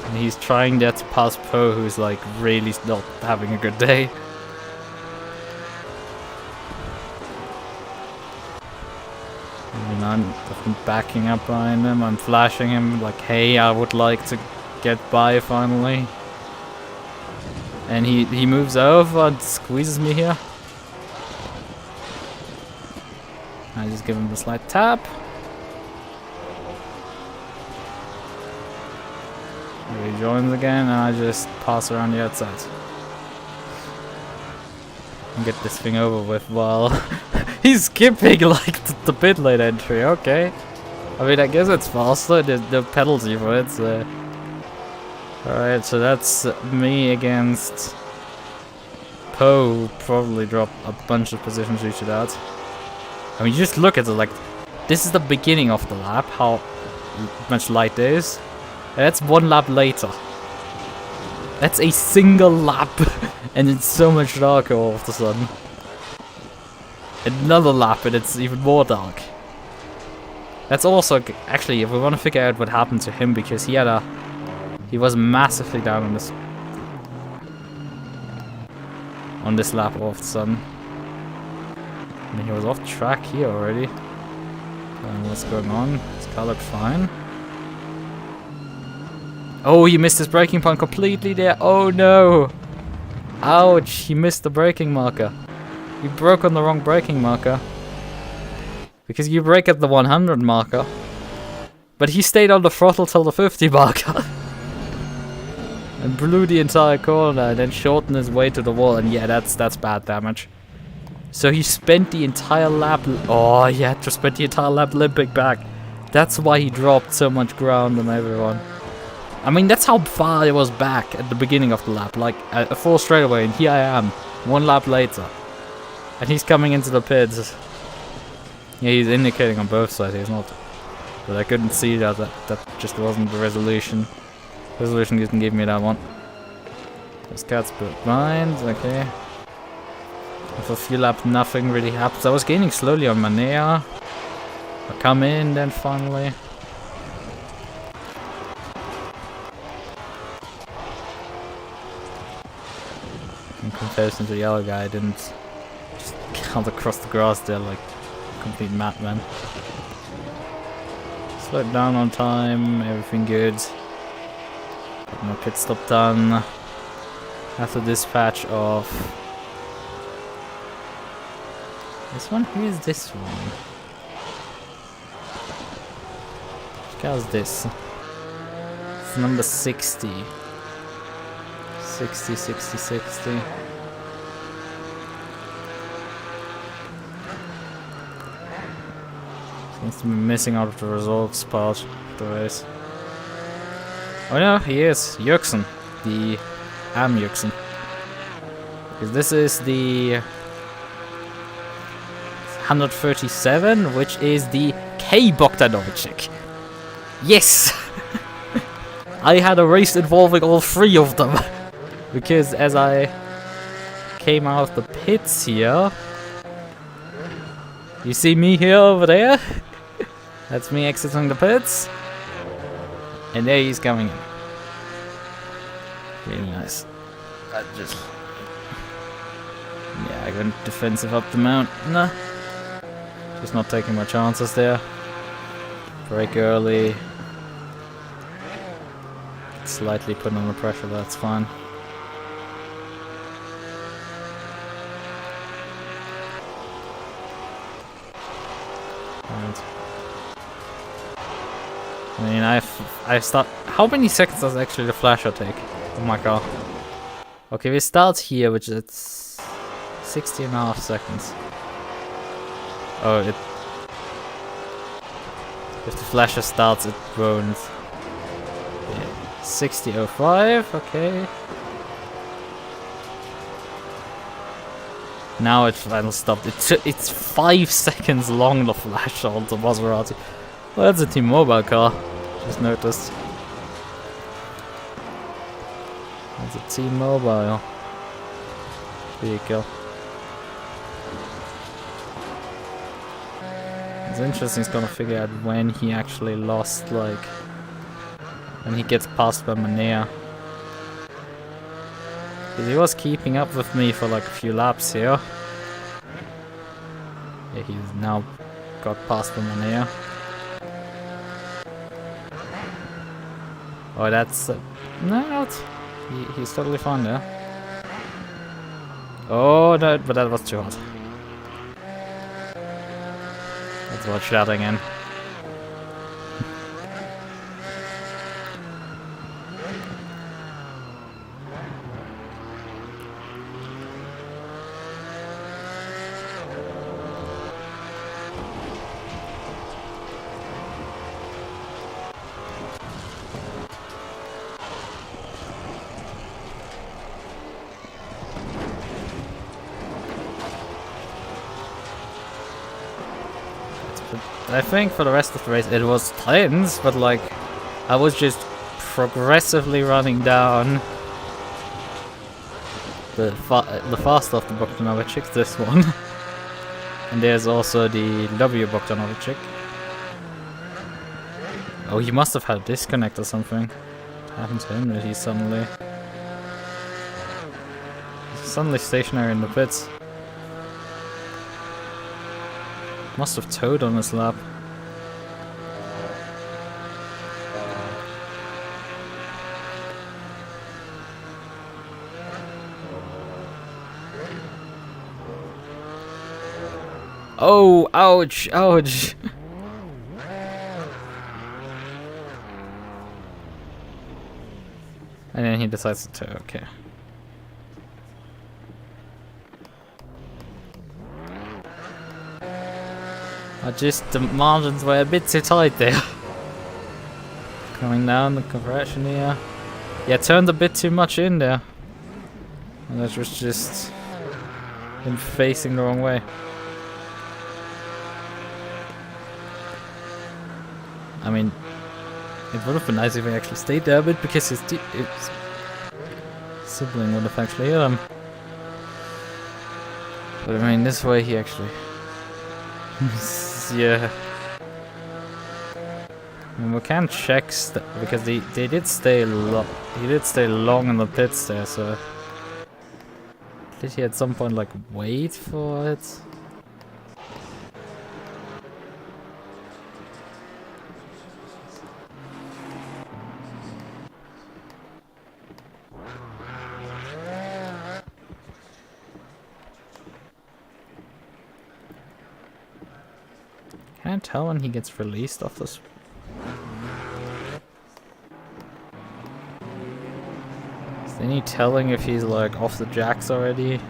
And he's trying there to pass Poe, who's like really not having a good day. And I'm backing up behind him. I'm flashing him like, hey, I would like to get by finally. And he moves over and squeezes me here. I just give him the slight tap. He joins again, and I just pass around the outside. And get this thing over with while he's skipping like the pit lane entry. Okay. I mean, I guess it's faster. There's no penalty for it. So. Alright, so that's me against Poe. Probably drop a bunch of positions due to that. I mean, you just look at it like, this is the beginning of the lap, how much light there is. And that's 1 lap later. That's a single lap, and it's so much darker all of a sudden. Another lap, and it's even more dark. That's also, actually, if we want to figure out what happened to him, because he was massively down on this lap all of a sudden. I mean, he was off track here already. What's going on? His car looked fine. Oh, he missed his braking point completely there. Oh no! Ouch, he missed the braking marker. You broke on the wrong braking marker. Because you brake at the 100 marker. But he stayed on the throttle till the 50 marker. And blew the entire corner and then shortened his way to the wall. And yeah, that's bad damage. So he spent the entire lap... Oh, he had to spend the entire lap limping back. That's why he dropped so much ground on everyone. I mean, that's how far it was back at the beginning of the lap. Like, a full straightaway, and here I am, 1 lap later. And he's coming into the pits. Yeah, he's indicating on both sides, he's not... But I couldn't see that just wasn't the resolution. Resolution didn't give me that one. This cat's blind, okay. For a few laps, nothing really happens. I was gaining slowly on Manea. I come in then finally. In comparison to the yellow guy, I didn't just count across the grass there like a complete madman. Slowed down on time, everything good. Got my pit stop done. After dispatch of... This one? Who is this one? Which car is this? It's number 60. 60. Seems to be missing out of the results part of the race. Oh no, he is. Jürgensen. The AM Jürgensen. Because this is the 137, which is the K Bogdanovic. Yes! I had a race involving all 3 of them. Because as I came out of the pits here, you see me here over there? That's me exiting the pits. And there he's coming in. Really nice. Yeah, I went defensive up the mount. Nah. Just not taking my chances there. Brake early. Slightly put under pressure, that's fine. Right. I mean, I start. How many seconds does actually the flasher take? Oh my god. Okay, we start here, which is 60.5 seconds. Oh, it. If the flasher starts, it won't. Yeah. 60.05. Okay. Now it finally stopped. It's 5 seconds long, the flasher on the Maserati. Well, that's a T-Mobile car. Just noticed. That's a T-Mobile vehicle. It's interesting. He's gonna figure out when he actually lost, like, when he gets passed by Manea. Because he was keeping up with me for like a few laps here. Yeah, he's now got past by Manea. Oh, that's... no, he's totally fine there. Oh, no, but that was too hot. Let's watch that again. I think for the rest of the race it was tense, but like I was just progressively running down the fast of the Bogdanovic, this one. And there's also the W Bogdanovic. Oh, he must have had a disconnect or something. What happened to him that he's suddenly stationary in the pits? Must have towed on his lap. Oh, ouch, ouch. And then he decides to tow, okay. Just the margins were a bit too tight there. Coming down the compression here. Yeah, turned a bit too much in there. And that was just him facing the wrong way. I mean, it would have been nice if he actually stayed there a bit because his sibling would have actually hit him. But I mean, this way he actually... yeah. I mean, we can't check because they did stay long. He did stay long in the pits there, so did he at some point like wait for it? Can't tell when he gets released off this. Is there any telling if he's like off the jacks already?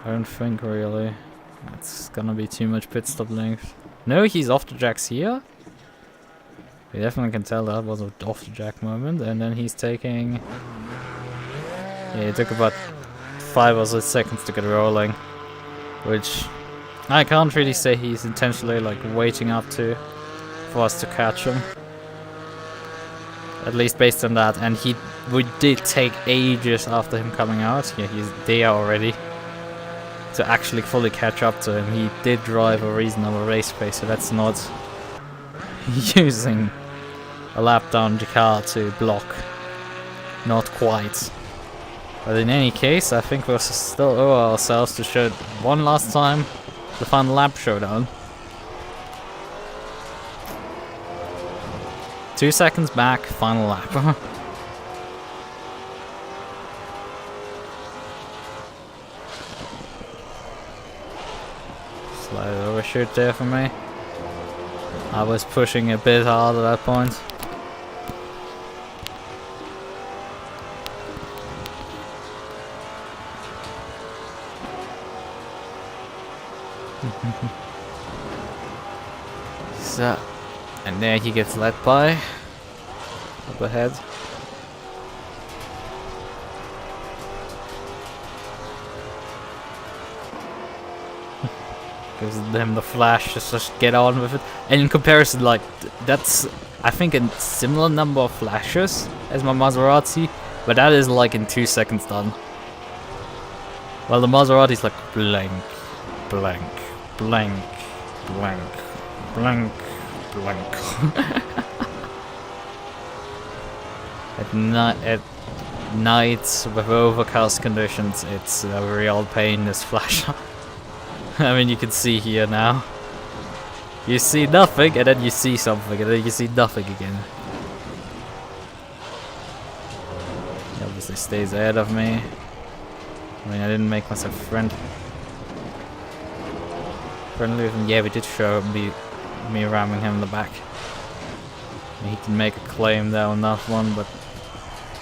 I don't think really. It's gonna be too much pit stop length. No, he's off the jacks here. We definitely can tell that was an off the jack moment, and then he's taking. Yeah, it took about 5 or 6 seconds to get rolling. Which I can't really say he's intentionally like waiting up to for us to catch him. At least based on that, and we did take ages after him coming out. Yeah, he's there already. To actually fully catch up to him, he did drive a reasonable race pace, so that's not using a lap down the car to block. Not quite. But in any case, I think we'll still owe ourselves to show one last time the final lap showdown. 2 seconds back, final lap. Slight overshoot there for me. I was pushing a bit hard at that point. So, and there he gets led by. Up ahead. Gives them the flash, just get on with it. And in comparison, like, that's, I think, a similar number of flashes as my Maserati, but that is like in 2 seconds done. Well, the Maserati's like blank, blank, blank, blank, blank, blank. At night with overcast conditions, it's a real pain, this flash. I mean, you can see here now. You see nothing, and then you see something, and then you see nothing again. He obviously stays ahead of me. I mean, I didn't make myself friendly with him. Yeah, we did show me ramming him in the back. He can make a claim there on that one, but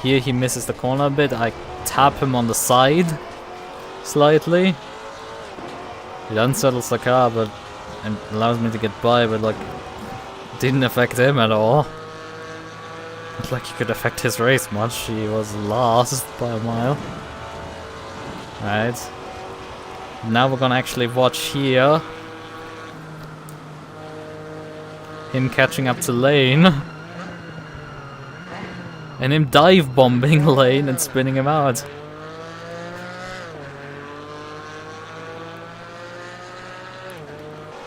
here he misses the corner a bit. I tap him on the side slightly. It unsettles the car, but and allows me to get by, but like didn't affect him at all. Not like he could affect his race much. He was last by a mile. Right. Now we're gonna actually watch here him catching up to Lane. And him dive bombing Lane and spinning him out.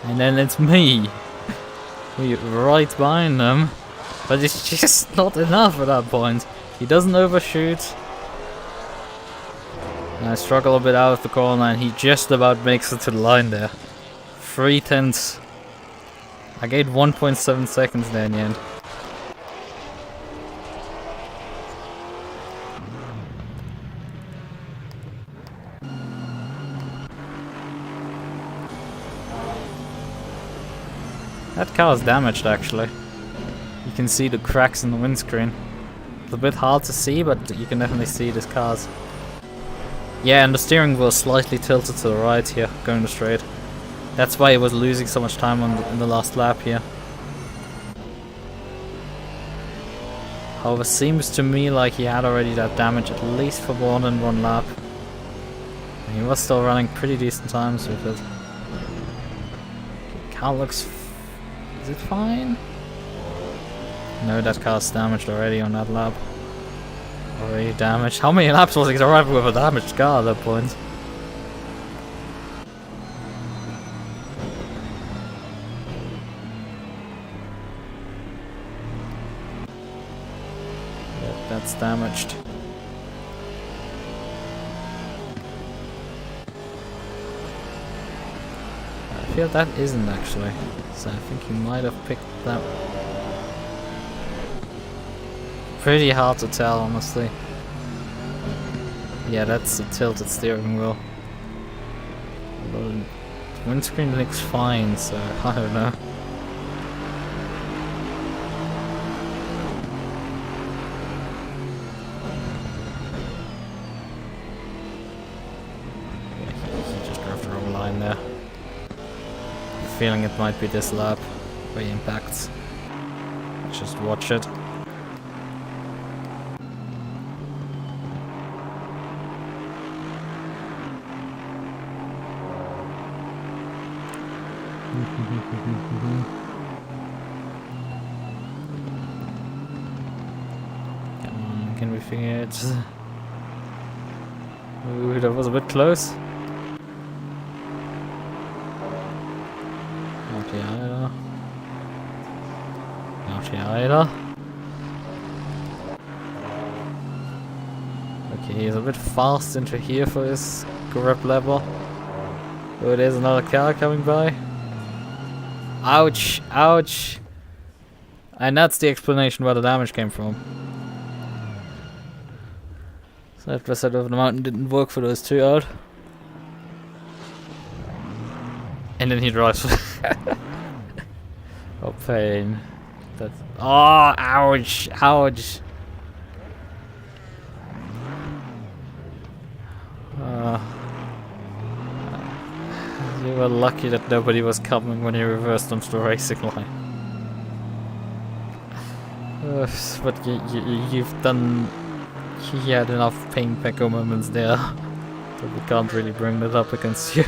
And then it's me. We're right behind them. But it's just not enough at that point. He doesn't overshoot. And I struggle a bit out of the corner and he just about makes it to the line there. 3/10. I gained 1.7 seconds there in the end. That car is damaged actually. You can see the cracks in the windscreen. It's a bit hard to see, but you can definitely see this car's. Yeah, and the steering wheel is slightly tilted to the right here, going the straight. That's why he was losing so much time in the last lap here. However, seems to me like he had already that damage at least for more than one lap. And he was still running pretty decent times with it. Car looks. Is it fine? No, that car's damaged already on that lap. Already damaged. How many laps was he driving with a damaged car at that point? Yep, that's damaged. I feel that isn't actually. So I think he might have picked that. Pretty hard to tell, honestly. Yeah, that's a tilted steering wheel. The windscreen looks fine, so I don't know. Yeah, he just drove the wrong line there. Feeling it might be this lap where he impacts. Let's just watch it. Come on, can we figure it? Ooh, that was a bit close. Either. Okay, he's a bit fast into here for his grip level. Oh, there's another car coming by. Ouch, ouch. And that's the explanation where the damage came from. Side by side over the mountain didn't work for those two out. And then he drives. Oh, pain. That's. Oh, ouch! Ouch! You were lucky that nobody was coming when he reversed onto the racing line. But you've done. He had enough pain pecker moments there. So we can't really bring that up against you.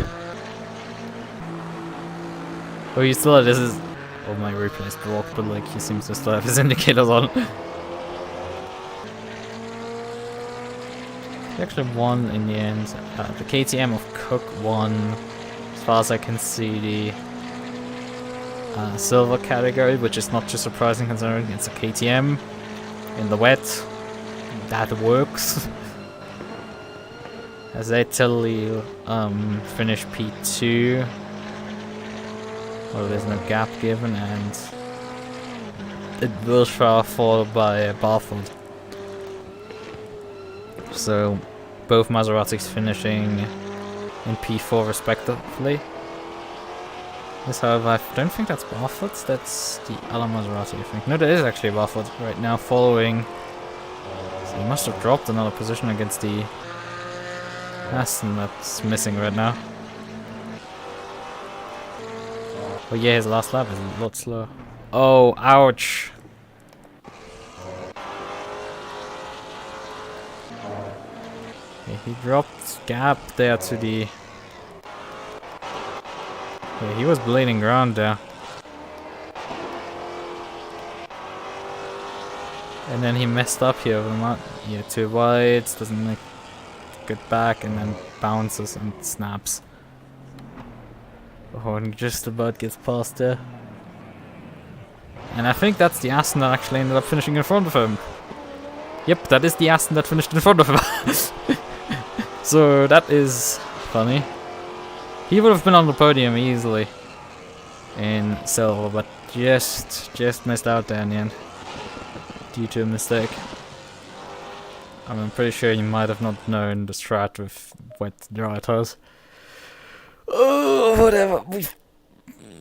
Oh, you still have this is. Oh, my replay's blocked, but like he seems to still have his indicators on. He actually won in the end. The KTM of Cook won, as far as I can see, the silver category, which is not too surprising considering it's a KTM in the wet. That works. As they totally finished P2. Well, there's no gap given, and it was followed by Bathurst. So, both Maseratis finishing in P4 respectively. This, however, I don't think that's Bathurst, that's the other Maserati, I think. No, that is actually Bathurst right now, following. So he must have dropped another position against the Aston that's missing right now. Oh yeah, his last lap is a lot slower. Oh, ouch! Yeah, he dropped gap there to the... Yeah, he was bleeding ground there. And then he messed up here with the yeah, too wide, doesn't make good back, and then bounces and snaps. Oh, and just about gets past there. And I think that's the Aston that actually ended up finishing in front of him. Yep, that is the Aston that finished in front of him. So that is funny. He would have been on the podium easily in silver, but just missed out there in the end due to a mistake. I'm pretty sure you might have not known the strat with wet dry tires. Oh, whatever.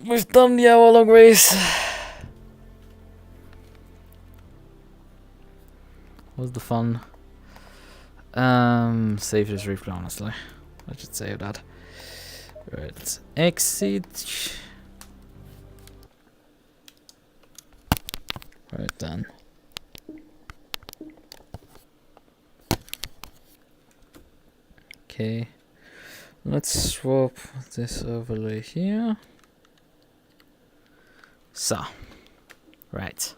We've done the hour-long race. What's the fun? Save this replay, honestly. I should save that. Right, exit. Right then. Okay. Let's swap this overlay here. So, right.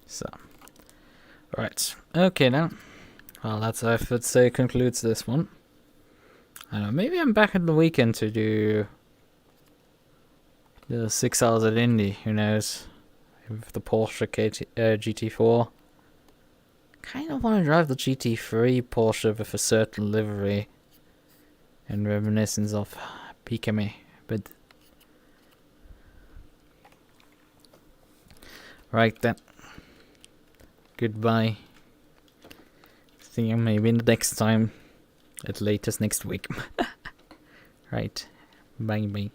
So, right, okay then. Well, that's I would say concludes this one. I don't know, maybe I'm back in the weekend to do the 6 hours at Indy. Who knows? With the Porsche GT4. Kind of want to drive the GT3 Porsche with a certain livery and reminiscence of PKM, but right then. Goodbye. See you maybe the next time. At latest next week. Right. Bye bye.